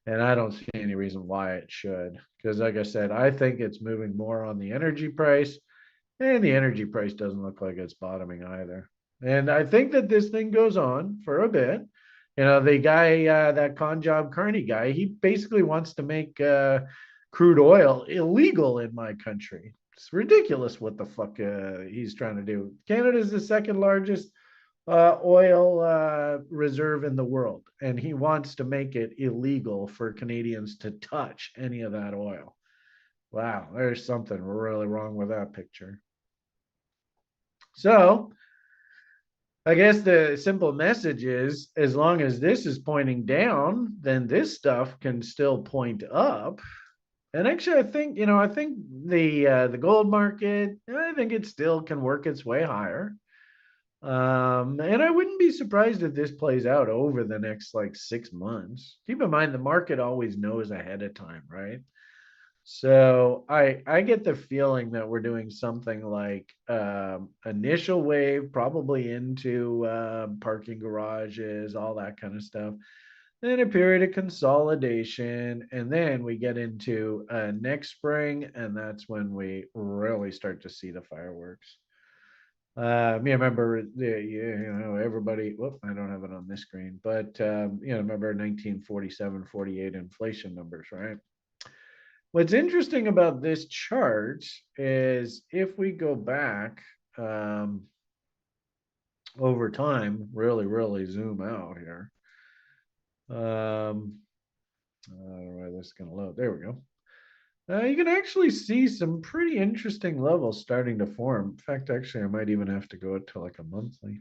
And I don't see any reason why it should. Because, like I said, I think it's moving more on the energy price, and the energy price doesn't look like it's bottoming either. And I think that this thing goes on for a bit. You know, the guy, that con job Carney guy, he basically wants to make crude oil illegal in my country. It's ridiculous what the fuck he's trying to do. Canada is the second largest oil reserve in the world, and he wants to make it illegal for Canadians to touch any of that oil. Wow, there's something really wrong with that picture. So, I guess the simple message is as long as this is pointing down, then this stuff can still point up. And actually, I think the gold market, I think it still can work its way higher. And I wouldn't be surprised if this plays out over the next like 6 months. Keep in mind the market always knows ahead of time, right? So I get the feeling that we're doing something like initial wave, probably into parking garages, all that kind of stuff. Then a period of consolidation, and then we get into next spring, and that's when we really start to see the fireworks. Me, I remember everybody. Whoop, I don't have it on this screen, but remember 1947, 48 inflation numbers, right? What's interesting about this chart is if we go back over time, really zoom out here. I don't know why this is going to load. There we go. You can actually see some pretty interesting levels starting to form. In fact, actually, I might even have to go to like a monthly.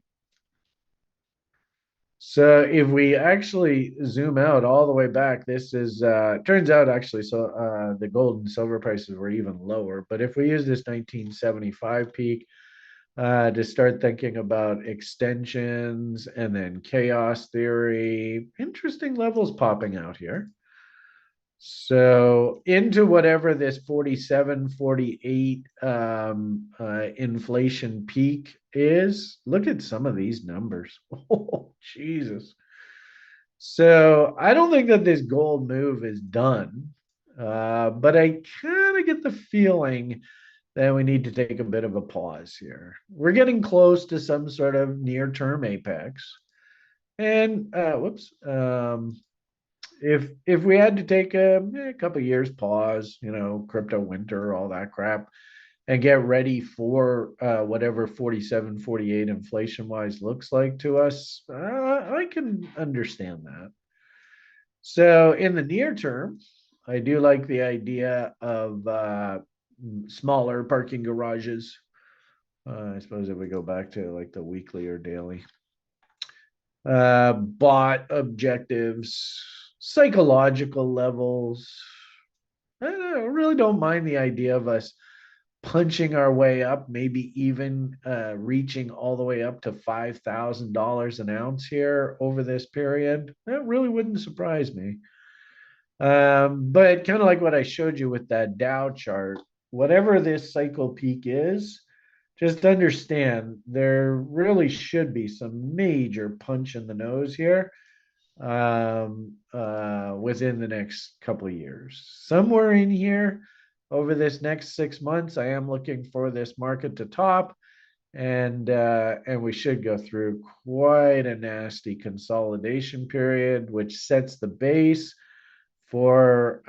So if we actually zoom out all the way back, this is turns out actually the gold and silver prices were even lower. But if we use this 1975 peak to start thinking about extensions and then chaos theory, interesting levels popping out here. So into whatever this 47, 48 inflation peak is, look at some of these numbers. Oh, Jesus. So I don't think that this gold move is done, but I kind of get the feeling that we need to take a bit of a pause here. We're getting close to some sort of near-term apex. And whoops, if we had to take a couple years pause, crypto winter, all that crap, and get ready for whatever 47, 48 inflation wise looks like to us, I can understand that. So in the near term, I do like the idea of smaller parking garages. I suppose if we go back to like the weekly or daily. Bot objectives, psychological levels. I really don't mind the idea of us punching our way up, maybe even reaching all the way up to $5,000 an ounce here over this period. That really wouldn't surprise me. But kind of like what I showed you with that Dow chart, whatever this cycle peak is, just understand there really should be some major punch in the nose here within the next couple of years. Somewhere in here over this next 6 months, I am looking for this market to top, and we should go through quite a nasty consolidation period, which sets the base for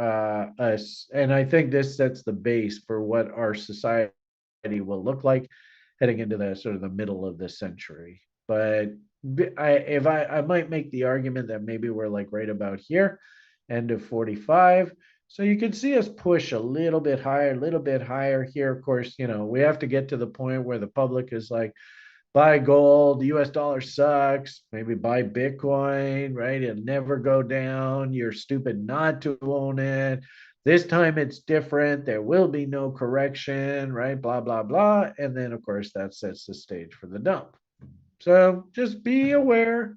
us. And I think this sets the base for what our society will look like heading into the sort of the middle of the century. But I might make the argument that maybe we're like right about here, end of 45. So you can see us push a little bit higher here. Of course, we have to get to the point where the public is like, buy gold, the US dollar sucks, maybe buy Bitcoin, right? It'll never go down. You're stupid not to own it. This time it's different. There will be no correction, right? Blah, blah, blah. And then, of course, that sets the stage for the dump. So just be aware.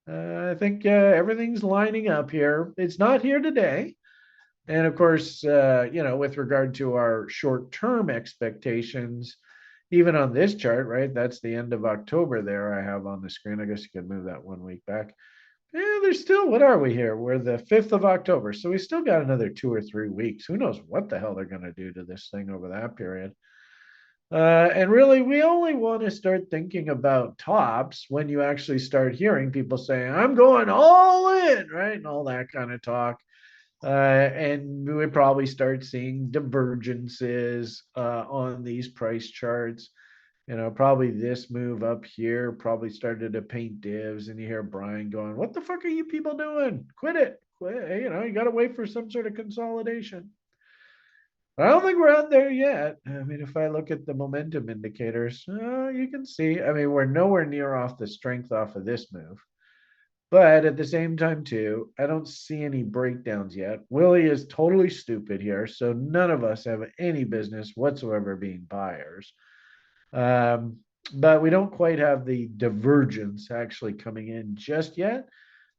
I think everything's lining up here. It's not here today, And of course, with regard to our short-term expectations, even on this chart, right? That's the end of October there I have on the screen. I guess you could move that 1 week back. Yeah, there's still, what are we here? We're the 5th of October. So we still got another 2 or 3 weeks. Who knows what the hell they're going to do to this thing over that period. And really, we only want to start thinking about tops when you actually start hearing people saying, I'm going all in, right? And all that kind of talk. And we would probably start seeing divergences on these price charts. Probably this move up here probably started to paint divs, and you hear Brian going, "What the fuck are you people doing? Quit it! Quit, you got to wait for some sort of consolidation." I don't think we're out there yet. I mean, if I look at the momentum indicators, you can see. I mean, we're nowhere near off the strength off of this move. But at the same time, too, I don't see any breakdowns yet. Willie is totally stupid here. So none of us have any business whatsoever being buyers. Um, but we don't quite have the divergence actually coming in just yet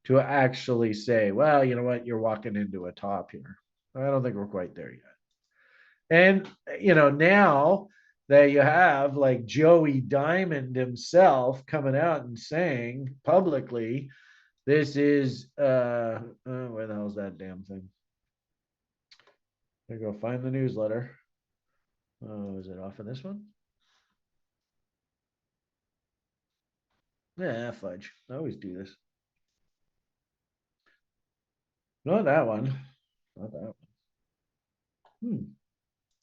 to actually say, well, you know what, you're walking into a top here. I don't think we're quite there yet. And, now that you have like Joey Diamond himself coming out and saying publicly, this is where the hell's that damn thing? I go find the newsletter. Oh, is it off of this one? Yeah, fudge. I always do this. Not that one. Not that one.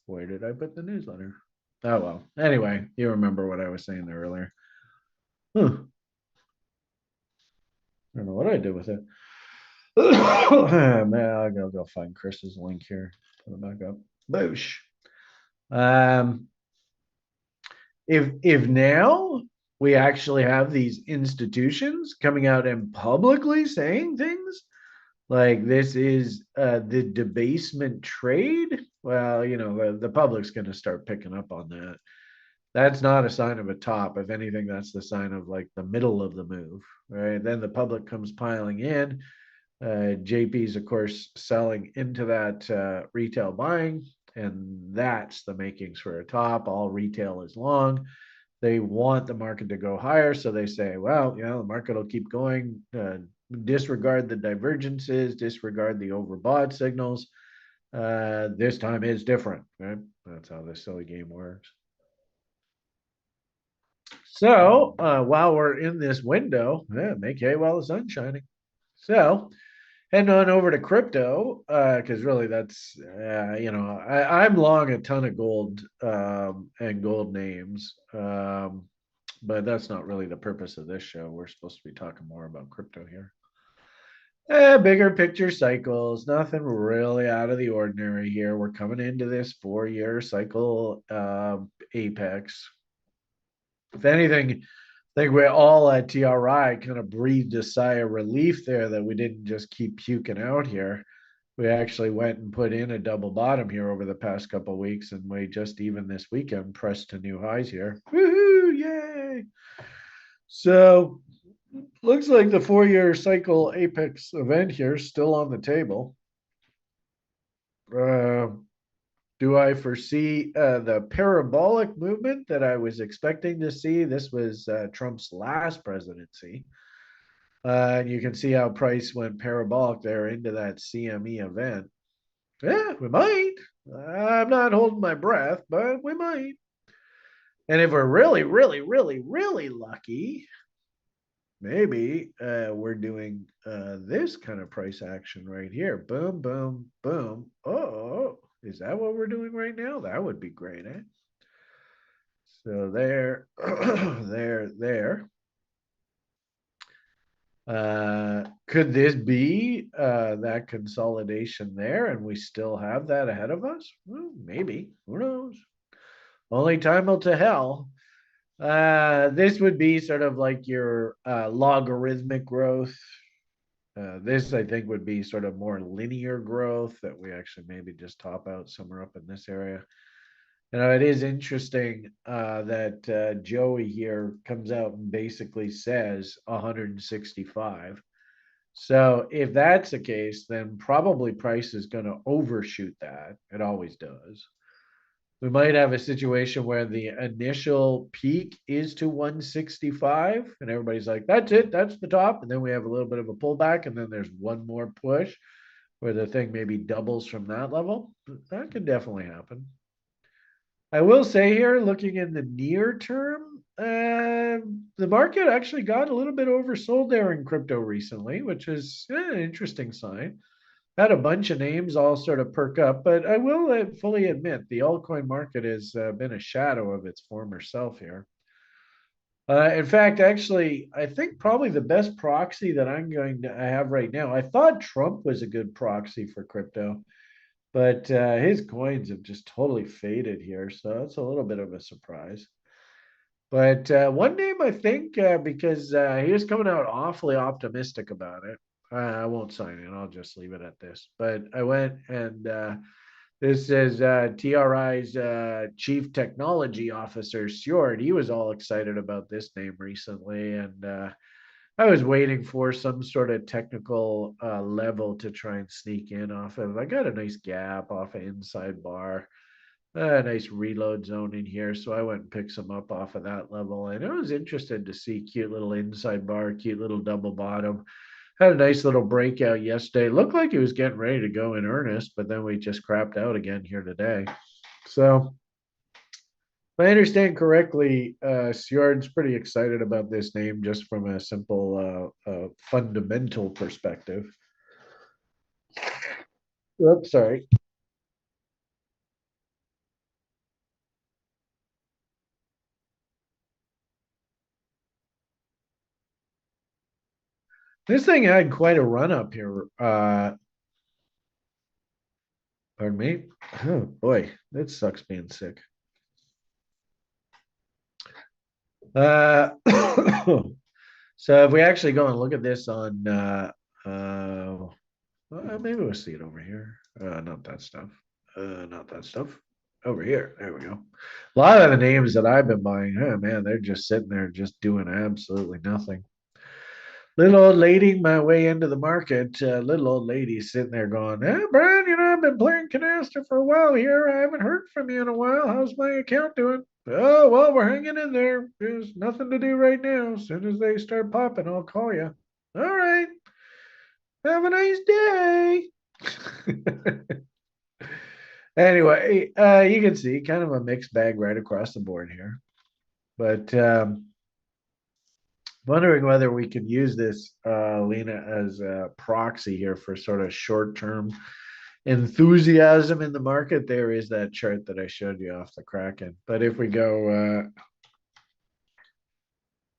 Where did I put the newsletter? Oh well. Anyway, you remember what I was saying there earlier. I don't know what I did with it. Man, I'll go find Chris's link here. Put it back up. Boosh. Um, if now we actually have these institutions coming out and publicly saying things like this is the debasement trade, well, the public's going to start picking up on that. That's not a sign of a top. If anything, that's the sign of like the middle of the move, right? Then the public comes piling in. JP's, of course, selling into that retail buying, and that's the makings for a top. All retail is long. They want the market to go higher, so they say, well, the market will keep going. Disregard the divergences, disregard the overbought signals. This time is different, right? That's how this silly game works. So while we're in this window, make hay while the sun's shining. So heading on over to crypto, because really that's, I'm long a ton of gold and gold names, but that's not really the purpose of this show. We're supposed to be talking more about crypto here. Bigger picture cycles, nothing really out of the ordinary here. We're coming into this 4-year cycle apex. If anything, I think we all at TRI kind of breathed a sigh of relief there that we didn't just keep puking out here. We actually went and put in a double bottom here over the past couple of weeks, and we just even this weekend pressed to new highs here. Woohoo! Yay! So looks like the 4-year cycle apex event here is still on the table. Do I foresee the parabolic movement that I was expecting to see? This was Trump's last presidency. And you can see how price went parabolic there into that CME event. Yeah, we might. I'm not holding my breath, but we might. And if we're really, really, really, really lucky, maybe we're doing this kind of price action right here. Boom, boom, boom. Oh, is that what we're doing right now? That would be great, eh? So there, there. Could this be that consolidation there and we still have that ahead of us? Well, maybe. Who knows? Only time will tell. This would be sort of like your logarithmic growth. This, I think, would be sort of more linear growth that we actually maybe just top out somewhere up in this area. It is interesting that Joey here comes out and basically says 165. So if that's the case, then probably price is going to overshoot that. It always does. We might have a situation where the initial peak is to 165 and everybody's like, that's it, that's the top. And then we have a little bit of a pullback and then there's one more push where the thing maybe doubles from that level. That could definitely happen. I will say here, looking in the near term, the market actually got a little bit oversold there in crypto recently, which is an interesting sign. Had a bunch of names all sort of perk up, but I will fully admit the altcoin market has been a shadow of its former self here. In fact, actually, I think probably the best proxy that I have right now. I thought Trump was a good proxy for crypto, but his coins have just totally faded here, so that's a little bit of a surprise. But one name I think because he was coming out awfully optimistic about it. I won't sign it. I'll just leave it at this. But I went and this is TRI's chief technology officer, Stewart. He was all excited about this name recently, and I was waiting for some sort of technical level to try and sneak in off of. I got a nice gap off of inside bar, a nice reload zone in here. So I went and picked some up off of that level. And I was interested to see cute little inside bar, cute little double bottom. Had a nice little breakout yesterday. Looked like it was getting ready to go in earnest, but then we just crapped out again here today. So if I understand correctly, Sjord's pretty excited about this name just from a simple fundamental perspective. Oops, sorry. This thing had quite a run up here. Pardon me. Oh boy, it sucks being sick. Uh, so if we actually go and look at this on, maybe we'll see it over here. Not that stuff. Not that stuff. Over here. There we go. A lot of the names that I've been buying, oh man, they're just sitting there just doing absolutely nothing. Little old lady, my way into the market, little old lady sitting there going, Brian, I've been playing canasta for a while here. I haven't heard from you in a while. How's my account doing? Oh, well, we're hanging in there. There's nothing to do right now. As soon as they start popping, I'll call you. All right. Have a nice day. Anyway, you can see kind of a mixed bag right across the board here. But wondering whether we can use this, Lena, as a proxy here for sort of short-term enthusiasm in the market. There is that chart that I showed you off the Kraken. But if we go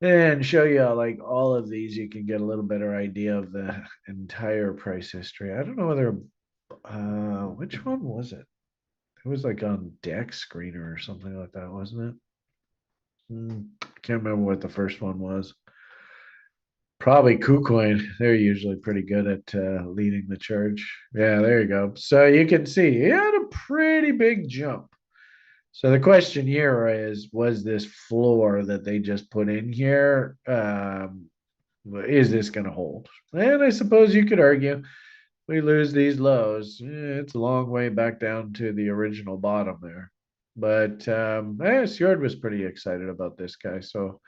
and show you like all of these, you can get a little better idea of the entire price history. I don't know whether which one was it? It was like on Deck Screener or something like that, wasn't it? Can't remember what the first one was. Probably KuCoin. They're usually pretty good at leading the charge. Yeah, there you go. So you can see he had a pretty big jump. So the question here is, was this floor that they just put in here, is this going to hold? And I suppose you could argue we lose these lows. It's a long way back down to the original bottom there. But Sjord was pretty excited about this guy. So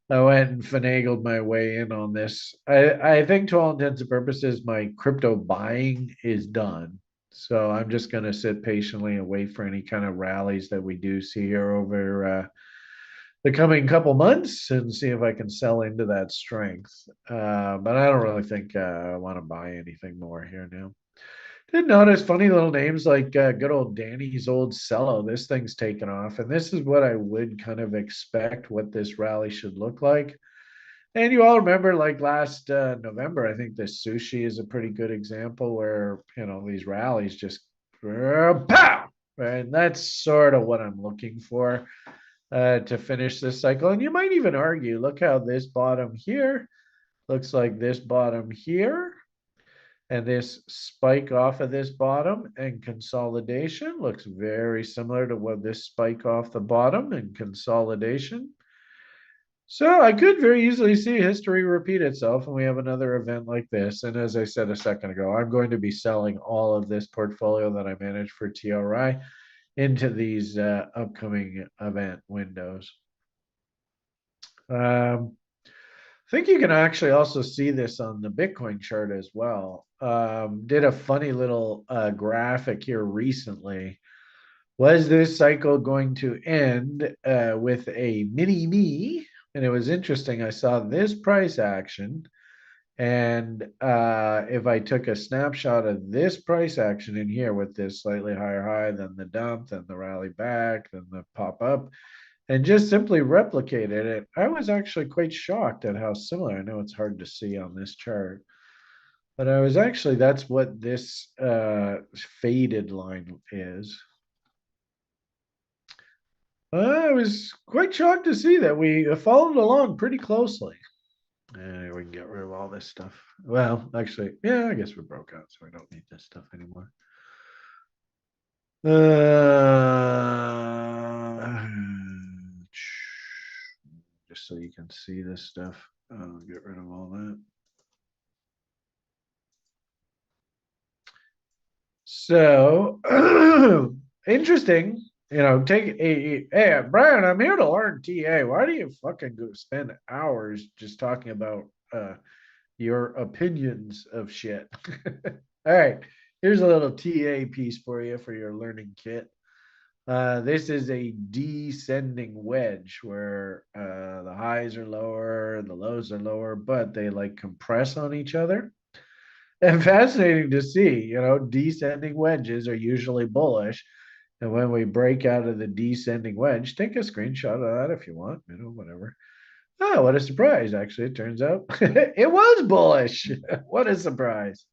I went and finagled my way in on this. I think to all intents and purposes, my crypto buying is done. So I'm just going to sit patiently and wait for any kind of rallies that we do see here over the coming couple months and see if I can sell into that strength. But I don't really think I want to buy anything more here now. Did notice funny little names like good old Danny's old cello. This thing's taken off, and this is what I would kind of expect what this rally should look like. And you all remember, like last November, I think this sushi is a pretty good example where these rallies just pow, and that's sort of what I'm looking for to finish this cycle. And you might even argue, look how this bottom here looks like this bottom here. And this spike off of this bottom and consolidation looks very similar to what this spike off the bottom and consolidation. So I could very easily see history repeat itself, and we have another event like this. And as I said a second ago, I'm going to be selling all of this portfolio that I manage for TRI into these upcoming event windows. I think you can actually also see this on the Bitcoin chart as well. Did a funny little graphic here recently. Was this cycle going to end with a mini me? And it was interesting. I saw this price action. And if I took a snapshot of this price action in here with this slightly higher high, then the dump, then the rally back, then the pop up, and just simply replicated it, I was actually quite shocked at how similar. I know it's hard to see on this chart, but I was actually, that's what this faded line is. I was quite shocked to see that we followed along pretty closely. And we can get rid of all this stuff. Well, actually, yeah, I guess we broke out, so I don't need this stuff anymore. Just so you can see this stuff. I'll get rid of all that. So interesting. Take a hey Brian, I'm here to learn TA. Why do you fucking go spend hours just talking about your opinions of shit? All right, here's a little TA piece for you for your learning kit. This is a descending wedge where the highs are lower, the lows are lower, but they like compress on each other. And fascinating to see, descending wedges are usually bullish. And when we break out of the descending wedge, take a screenshot of that if you want, whatever. Oh, what a surprise. Actually, it turns out it was bullish. What a surprise.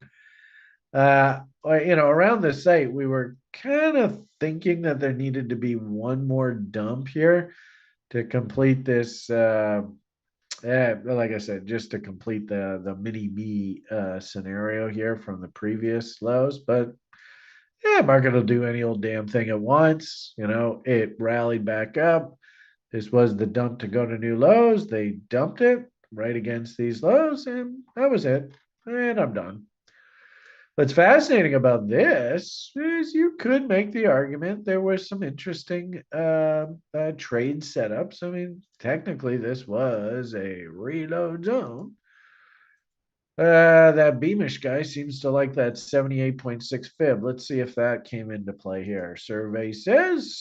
Around the site, we were kind of thinking that there needed to be one more dump here to complete this. Like I said, just to complete the mini me scenario here from the previous lows, but yeah, market will do any old damn thing at once. It rallied back up. This was the dump to go to new lows. They dumped it right against these lows, and that was it. And I'm done. What's fascinating about this is you could make the argument there were some interesting trade setups. I mean, technically, this was a reload zone. That Beamish guy seems to like that 78.6 fib. Let's see if that came into play here. Survey says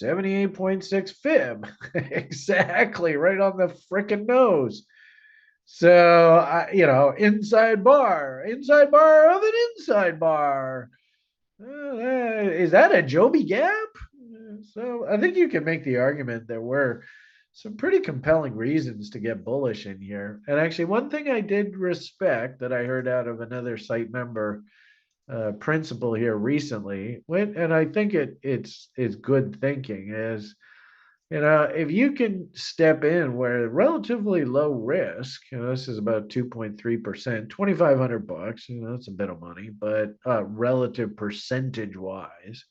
78.6 fib. Exactly, right on the freaking nose. So, inside bar of an inside bar. Is that a Joby gap? So I think you can make the argument there were some pretty compelling reasons to get bullish in here. And actually, one thing I did respect that I heard out of another site member principle here recently, and I think it's good thinking is, if you can step in where relatively low risk, this is about 2.3%, 2,500 bucks, that's a bit of money, but relative percentage wise.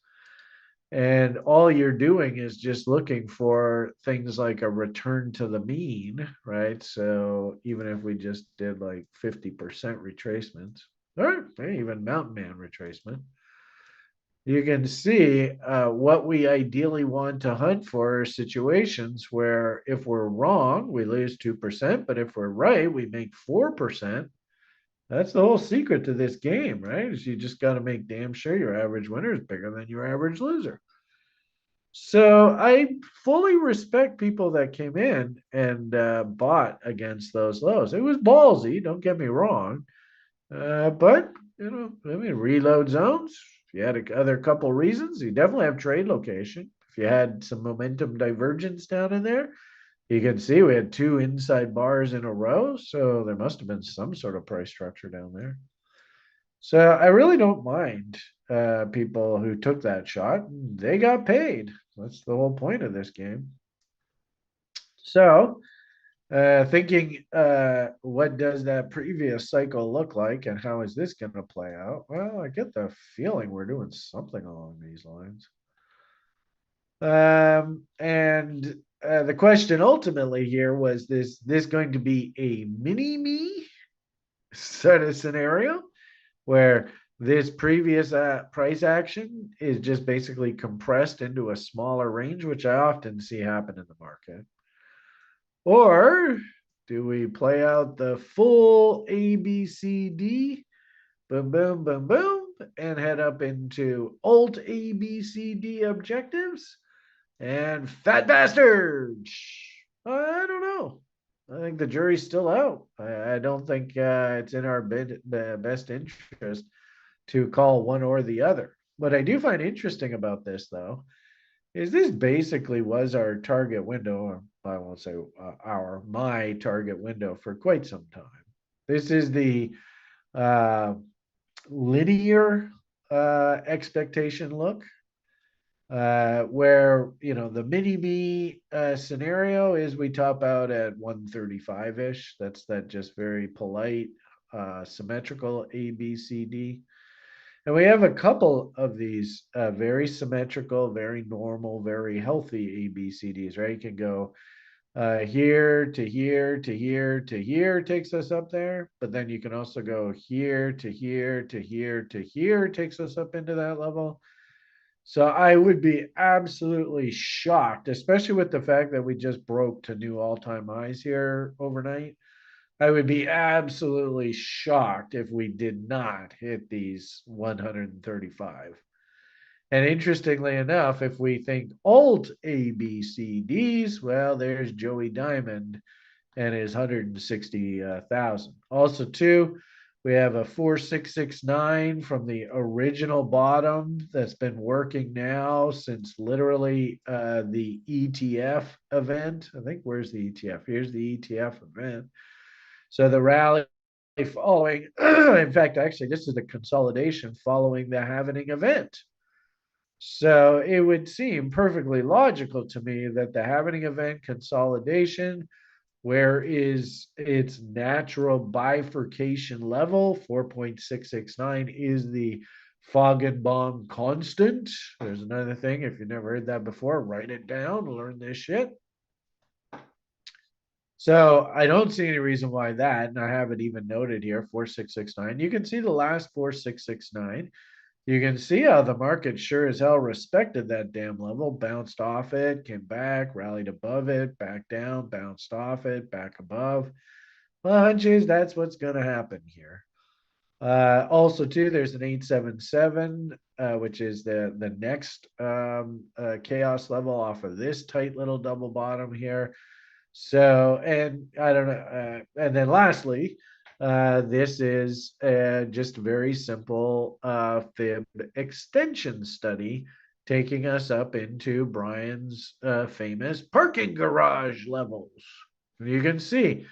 And all you're doing is just looking for things like a return to the mean, right? So even if we just did like 50% retracements, or even mountain man retracement, you can see what we ideally want to hunt for situations where if we're wrong, we lose 2%, but if we're right, we make 4%. That's the whole secret to this game, right? Is you just got to make damn sure your average winner is bigger than your average loser. So I fully respect people that came in and bought against those lows. It was ballsy, don't get me wrong. But, reload zones, if you had other couple reasons, you definitely have trade location. If you had some momentum divergence down in there, you can see we had two inside bars in a row. So there must have been some sort of price structure down there. So I really don't mind people who took that shot. They got paid. That's the whole point of this game. So thinking, what does that previous cycle look like and how is this going to play out? Well, I get the feeling we're doing something along these lines. And the question ultimately here was this going to be a mini me sort of scenario where this previous price action is just basically compressed into a smaller range, which I often see happen in the market? Or do we play out the full ABCD, boom, boom, boom, boom, and head up into Alt ABCD objectives and fat bastards? I don't know. I think the jury's still out. I don't think it's in our best interest to call one or the other. What I do find interesting about this, though, is this basically was our target window, or I won't say my target window for quite some time. This is the uh, linear expectation look, where the mini me scenario is we top out at 135-ish. That's that just very polite symmetrical ABCD. And we have a couple of these very symmetrical, very normal, very healthy ABCDs, right? You can go here to here to here to here, takes us up there. But then you can also go here to here to here to here, takes us up into that level. So I would be absolutely shocked, especially with the fact that we just broke to new all-time highs here overnight. I would be absolutely shocked if we did not hit these 135. And interestingly enough, if we think alt ABCDs, well, there's Joey Diamond and his 160,000. Also, too, we have a 4669 from the original bottom that's been working now since literally the ETF event. I think where's the ETF? Here's the ETF event. So the rally following, in fact, actually, this is the consolidation following the halvening event. So it would seem perfectly logical to me that the halvening event consolidation, where is its natural bifurcation level, 4.669, is the Foggenbaum constant. There's another thing. If you've never heard that before, write it down, learn this shit. So I don't see any reason why that, and I have it even noted here, 4669. You can see the last 4669. You can see how the market sure as hell respected that damn level, bounced off it, came back, rallied above it, back down, bounced off it, back above. Well, hunches, that's what's going to happen here. Also, too, there's an 877, which is the next chaos level off of this tight little double bottom here. So, and I don't know. And then lastly, this is just a very simple fib extension study taking us up into Brian's famous parking garage levels. You can see,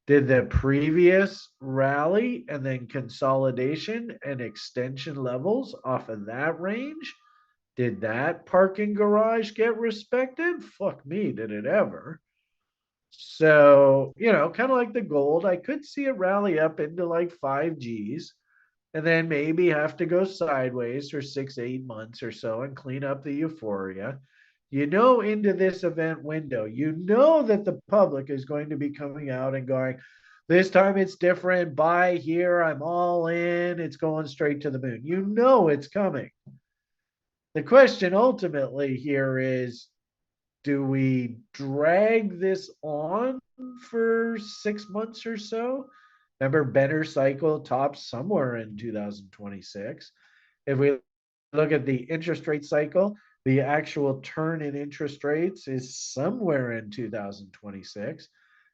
did the previous rally and then consolidation and extension levels off of that range, did that parking garage get respected? Fuck me, did it ever? So, kind of like the gold, I could see it rally up into like 5Gs and then maybe have to go sideways for 6, 8 months or so and clean up the euphoria. Into this event window, that the public is going to be coming out and going, this time it's different. Buy here. I'm all in. It's going straight to the moon. It's coming. The question ultimately here is, do we drag this on for 6 months or so? Remember, Benner cycle tops somewhere in 2026. If we look at the interest rate cycle, the actual turn in interest rates is somewhere in 2026.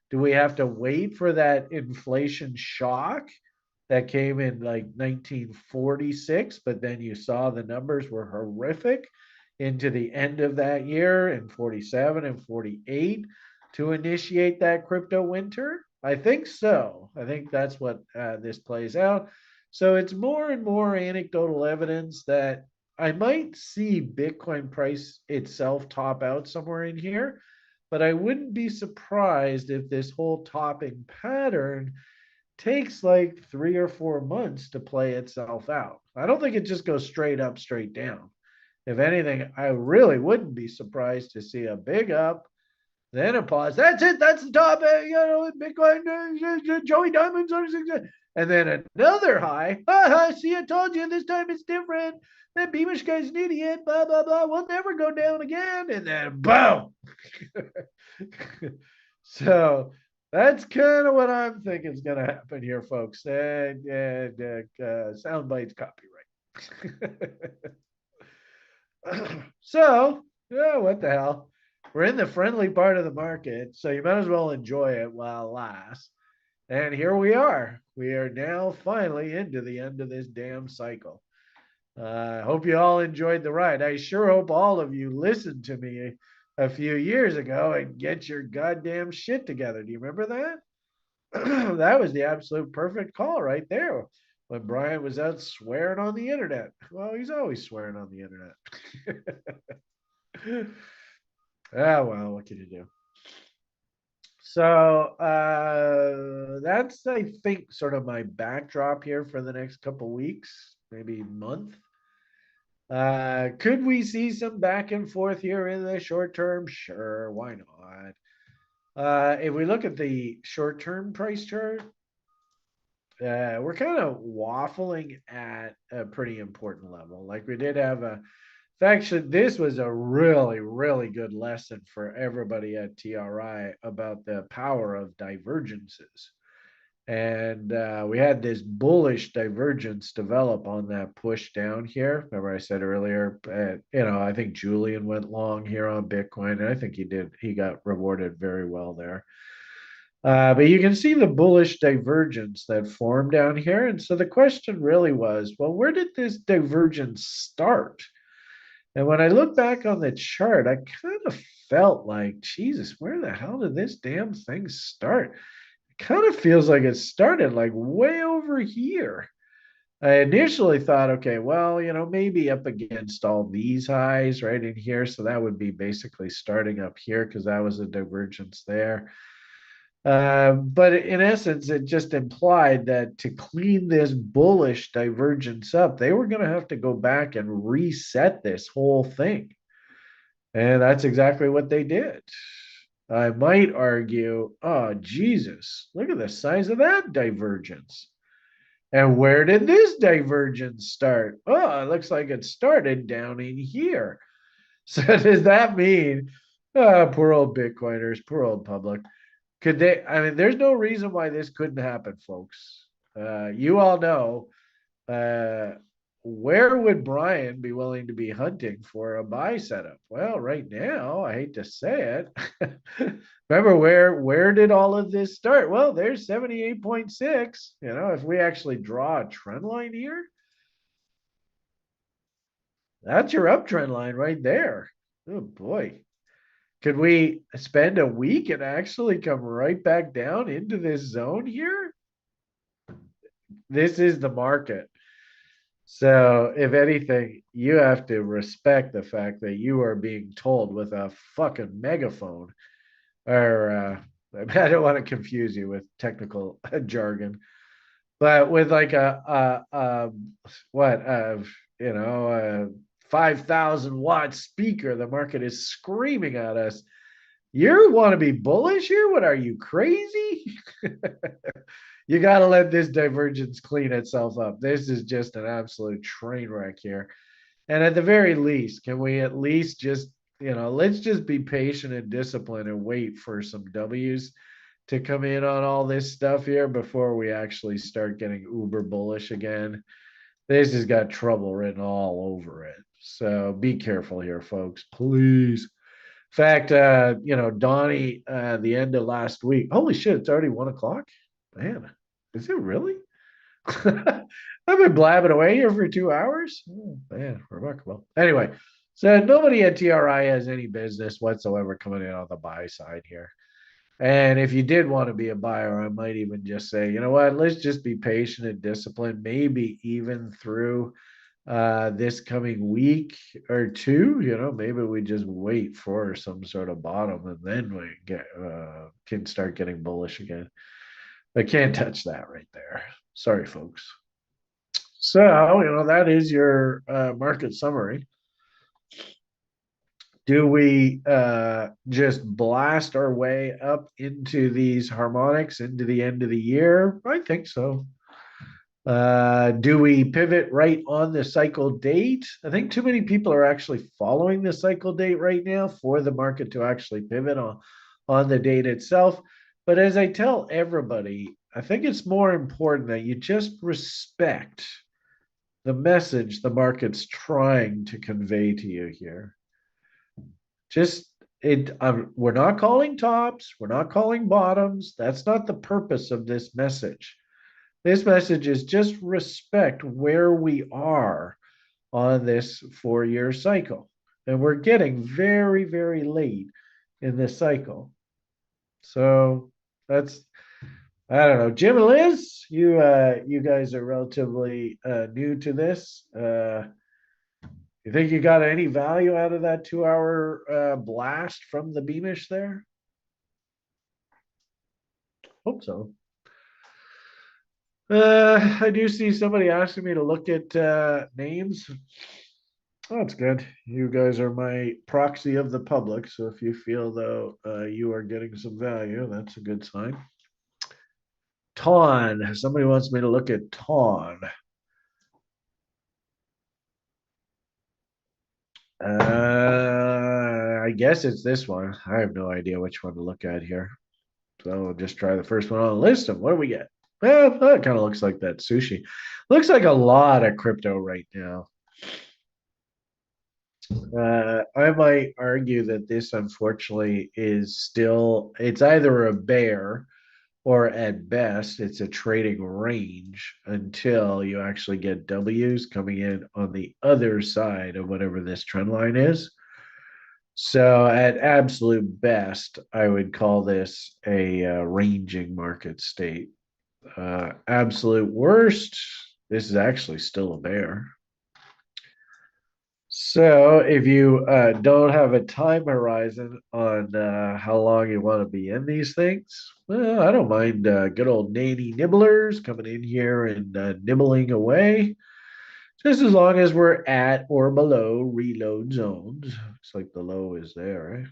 Do we have to wait for that inflation shock that came in like 1946, but then you saw the numbers were horrific into the end of that year in 47 and 48 to initiate that crypto winter? I think so. I think that's what this plays out. So it's more and more anecdotal evidence that I might see Bitcoin price itself top out somewhere in here, but I wouldn't be surprised if this whole topping pattern takes like 3 or 4 months to play itself out. I don't think it just goes straight up, straight down. If anything, I really wouldn't be surprised to see a big up, Then a pause. That's it. That's the top. Bitcoin. Joey Diamond's on 6. And then another high. See, I told you this time it's different. That Beamish guy's an idiot. Blah blah blah. We'll never go down again. And then boom. So that's kind of what I'm thinking is going to happen here, folks. Sound bites copyright. So, yeah, what the hell? We're in the friendly part of the market, so you might as well enjoy it while it lasts. And here we are. We are now finally into the end of this damn cycle. I hope you all enjoyed the ride. I sure hope all of you listened to me a few years ago and get your goddamn shit together. Do you remember that? That was the absolute perfect call right there when Brian was out swearing on the internet. Well, he's always swearing on the internet. Well, what can you do? So that's, I think, sort of my backdrop here for the next couple weeks, maybe month. Could we see some back and forth here in the short term? Sure, why not? If we look at the short-term price chart, we're kind of waffling at a pretty important level. Like we did have actually, this was a really, really good lesson for everybody at TRI about the power of divergences. And we had this bullish divergence develop on that push down here. Remember I said earlier, I think Julian went long here on Bitcoin, and I think he did. He got rewarded very well there. But you can see the bullish divergence that formed down here. And so the question really was, well, where did this divergence start? And when I look back on the chart, I kind of felt like, Jesus, where the hell did this damn thing start? It kind of feels like it started like way over here. I initially thought, okay, well, maybe up against all these highs right in here. So that would be basically starting up here because that was a divergence there. But in essence, it just implied that to clean this bullish divergence up, they were going to have to go back and reset this whole thing. And that's exactly what they did. I might argue, oh, Jesus, look at the size of that divergence. And where did this divergence start? Oh, it looks like it started down in here. So does that mean, poor old Bitcoiners, poor old public, could they? I mean, there's no reason why this couldn't happen, folks. You all know, where would Brian be willing to be hunting for a buy setup? Well, right now, I hate to say it. Remember, where did all of this start? Well, there's 78.6. If we actually draw a trend line here, that's your uptrend line right there. Oh boy. Could we spend a week and actually come right back down into this zone here? This is the market. So if anything, you have to respect the fact that you are being told with a fucking megaphone, or I don't want to confuse you with technical jargon, but with like a 5,000-watt speaker, the market is screaming at us. You want to be bullish here? What are you, crazy? You got to let this divergence clean itself up. This is just an absolute train wreck here. And at the very least, can we at least just, let's just be patient and disciplined and wait for some W's to come in on all this stuff here before we actually start getting uber bullish again. This has got trouble written all over it. So be careful here, folks, please. In fact, Donnie, the end of last week. Holy shit, it's already 1:00. Man, is it really? I've been blabbing away here for 2 hours. Oh, man, remarkable. Anyway, so nobody at TRI has any business whatsoever coming in on the buy side here. And if you did want to be a buyer, I might even just say, you know what, let's just be patient and disciplined, maybe even through this coming week or two. Maybe we just wait for some sort of bottom and then we can start getting bullish again. I can't touch that right there. Sorry, folks. So, that is your market summary. Do we just blast our way up into these harmonics into the end of the year? I think so. Do we pivot right on the cycle date? I think too many people are actually following the cycle date right now for the market to actually pivot on the date itself. But as I tell everybody, I think it's more important that you just respect the message the market's trying to convey to you here. Just we're not calling tops, we're not calling bottoms. That's not the purpose of this message. This message is just respect where we are on this 4-year cycle. And we're getting very, very late in this cycle. So that's, I don't know. Jim and Liz, you guys are relatively new to this. You think you got any value out of that 2-hour blast from the Beamish there? Hope so. I do see somebody asking me to look at names. Oh, that's good. You guys are my proxy of the public. So if you feel though you are getting some value, that's a good sign. Ton. Somebody wants me to look at Ton. I guess it's this one. I have no idea which one to look at here. So I'll just try the first one on the list. And what do we get? Well, that kind of looks like that sushi. Looks like a lot of crypto right now. I might argue that this, unfortunately, is still, it's either a bear or at best, it's a trading range until you actually get W's coming in on the other side of whatever this trend line is. So, at absolute best, I would call this a ranging market state. Absolute worst, this is actually still a bear. So if you don't have a time horizon on how long you want to be in these things, well, I don't mind good old nanny nibblers coming in here and nibbling away, just as long as we're at or below reload zones. Looks like the low is there, right?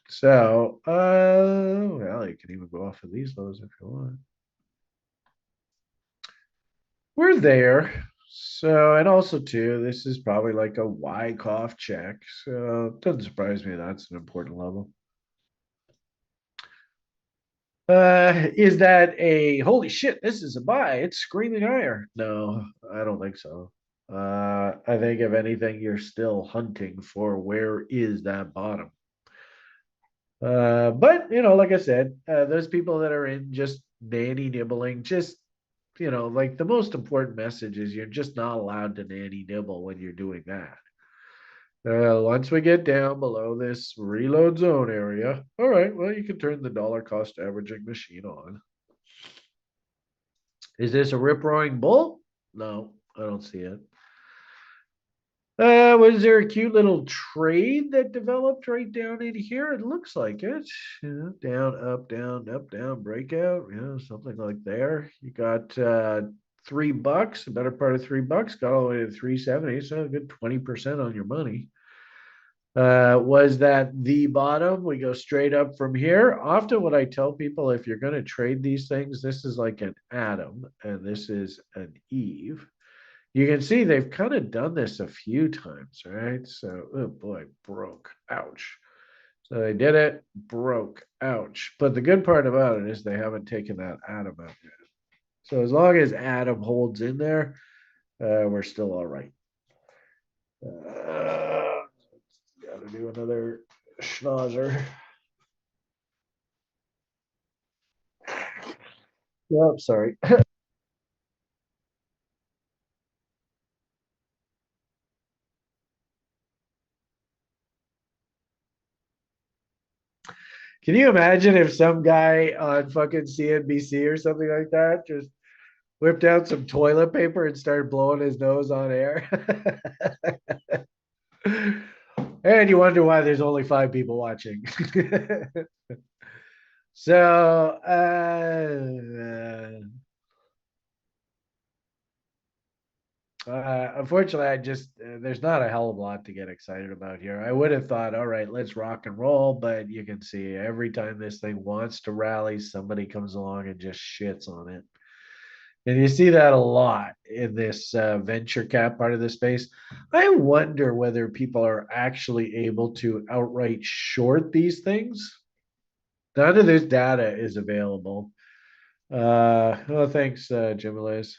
So, well, you can even go off of these lows if you want. We're there. So, and also too, this is probably like a Wyckoff check. So it doesn't surprise me that's an important level. Is that a holy shit? This is a buy. It's screaming higher. No, I don't think so. I think if anything, you're still hunting for where is that bottom. But like I said, those people that are in just nanny nibbling, just like the most important message is you're just not allowed to nanny nibble when you're doing that. Once we get down below this reload zone area, all right, well, you can turn the dollar cost averaging machine on. Is this a rip roaring bull? No, I don't see it. Was there a cute little trade that developed right down in here? It looks like it. Down, up, down, breakout. Something like there. You got $3, a better part of $3, got all the way to 370, so a good 20% on your money. Was that the bottom? We go straight up from here. Often what I tell people, if you're going to trade these things, this is like an Adam and this is an Eve. You can see they've kind of done this a few times, right? So, oh boy, broke. Ouch. So they did it, broke. Ouch. But the good part about it is they haven't taken that Adam out yet. So as long as Adam holds in there, we're still all right. Got to do another schnauzer. Yep, sorry. Can you imagine if some guy on fucking CNBC or something like that just whipped out some toilet paper and started blowing his nose on air? And you wonder why there's only 5 people watching. So, Unfortunately, there's not a hell of a lot to get excited about here. I would have thought, all right, let's rock and roll, but you can see every time this thing wants to rally, somebody comes along and just shits on it. And you see that a lot in this venture cap part of the space. I wonder whether people are actually able to outright short these things. None of this data is available. Oh, thanks, Jim Liz.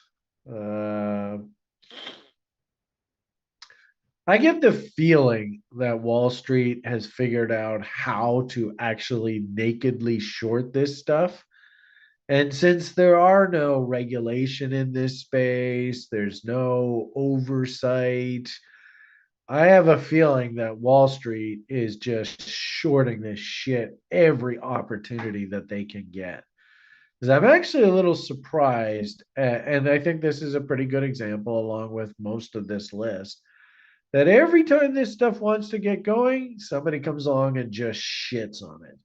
I get the feeling that Wall Street has figured out how to actually nakedly short this stuff. And since there are no regulation in this space, there's no oversight. I have a feeling that Wall Street is just shorting this shit every opportunity that they can get. Because I'm actually a little surprised, and I think this is a pretty good example, along with most of this list, that every time this stuff wants to get going, somebody comes along and just shits on it.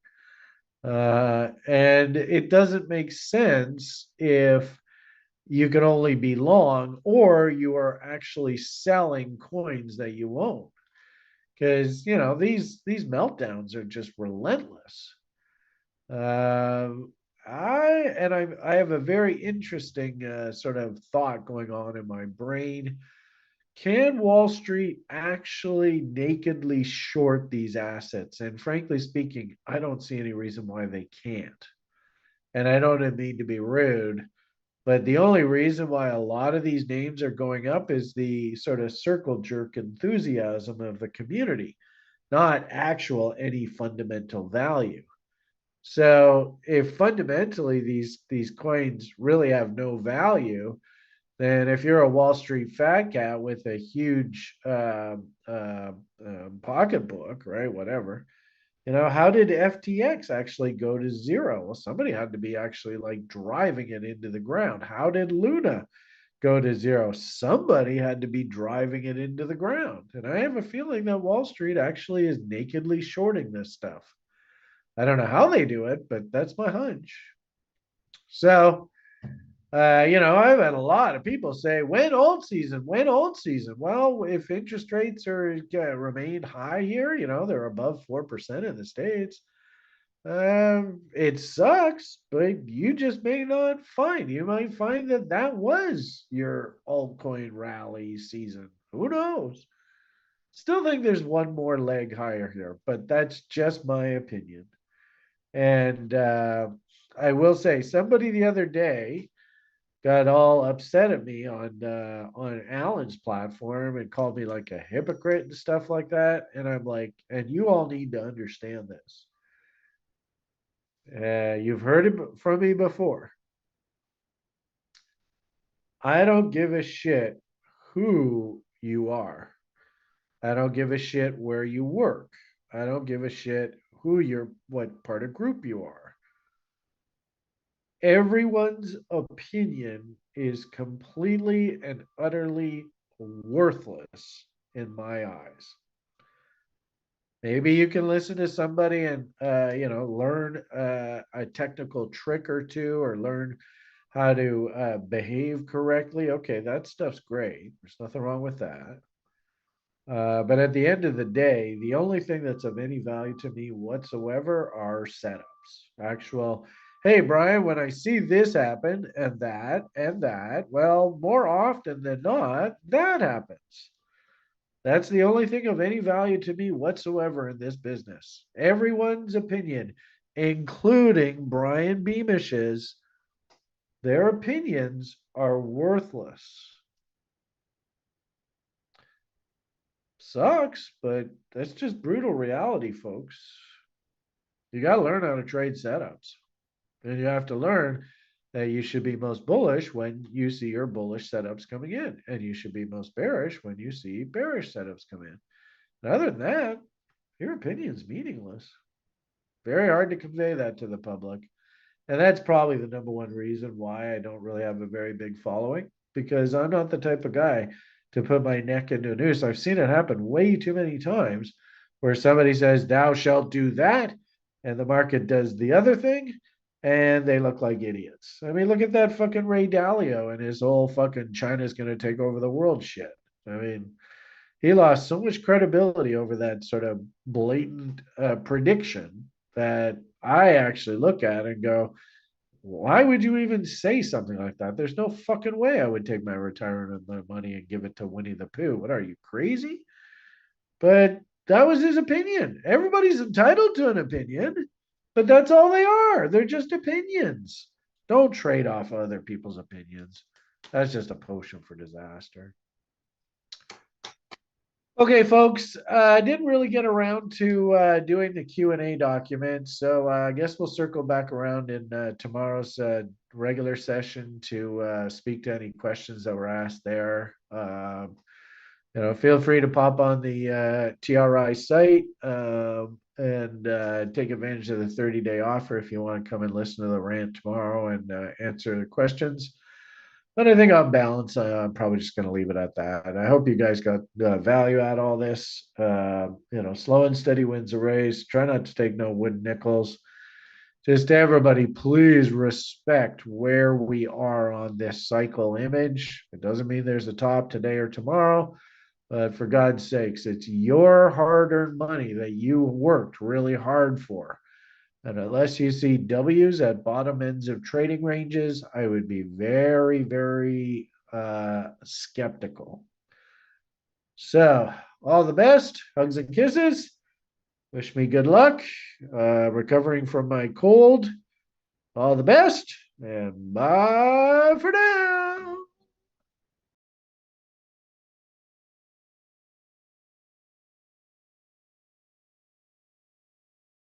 And it doesn't make sense if you can only be long or you are actually selling coins that you own. Because these meltdowns are just relentless. Uh, I have a very interesting sort of thought going on in my brain. Can Wall Street actually nakedly short these assets? And frankly speaking, I don't see any reason why they can't. And I don't mean to be rude, but the only reason why a lot of these names are going up is the sort of circle jerk enthusiasm of the community, not actual any fundamental value. So if fundamentally these coins really have no value, then if you're a Wall Street fat cat with a huge pocketbook, right, whatever, how did FTX actually go to zero? Well, somebody had to be actually like driving it into the ground. How did Luna go to zero? Somebody had to be driving it into the ground. And I have a feeling that Wall Street actually is nakedly shorting this stuff. I don't know how they do it, but that's my hunch. So, I've had a lot of people say, when old season, when old season. Well, if interest rates remain high here, they're above 4% in the States. It sucks, but you just may not find. You might find that was your altcoin rally season. Who knows? Still think there's one more leg higher here, but that's just my opinion. And I will say, somebody the other day got all upset at me on Alan's platform and called me like a hypocrite and stuff like that. And I'm like, and you all need to understand this. You've heard it from me before. I don't give a shit who you are. I don't give a shit where you work. I don't give a shit what part of group you are. Everyone's opinion is completely and utterly worthless in my eyes. Maybe you can listen to somebody and learn a technical trick or two, or learn how to behave correctly. Okay, that stuff's great. There's nothing wrong with that. But at the end of the day, the only thing that's of any value to me whatsoever are setups. Actual, hey, Brian, when I see this happen and that, well, more often than not, that happens. That's the only thing of any value to me whatsoever in this business. Everyone's opinion, including Brian Beamish's, their opinions are worthless. Sucks, but that's just brutal reality, folks. You got to learn how to trade setups. And you have to learn that you should be most bullish when you see your bullish setups coming in. And you should be most bearish when you see bearish setups come in. And other than that, your opinion's meaningless. Very hard to convey that to the public. And that's probably the number one reason why I don't really have a very big following, because I'm not the type of guy to put my neck into a noose. I've seen it happen way too many times where somebody says, thou shalt do that, and the market does the other thing. and they look like idiots. I mean, look at that fucking Ray Dalio and his whole fucking China's going to take over the world shit. I mean, he lost so much credibility over that sort of blatant prediction that I actually look at and go, why would you even say something like that? There's no fucking way I would take my retirement money and give it to Winnie the Pooh. What are you, crazy? But that was his opinion. Everybody's entitled to an opinion, but that's all they are. They're just opinions. Don't trade off other people's opinions. That's just a potion for disaster. Okay, folks, I didn't really get around to doing the Q&A document, so I guess we'll circle back around in tomorrow's regular session to speak to any questions that were asked there. Feel free to pop on the TRI site and take advantage of the 30-day offer if you want to come and listen to the rant tomorrow and answer the questions. But I think on balance, I'm probably just going to leave it at that. And I hope you guys got value out of all this. Slow and steady wins the race. Try not to take no wooden nickels. Just everybody, please respect where we are on this cycle image. It doesn't mean there's a top today or tomorrow. But for God's sakes, it's your hard-earned money that you worked really hard for. And unless you see W's at bottom ends of trading ranges, I would be very, very skeptical. So, all the best. Hugs and kisses. Wish me good luck. Recovering from my cold. All the best. And bye for now.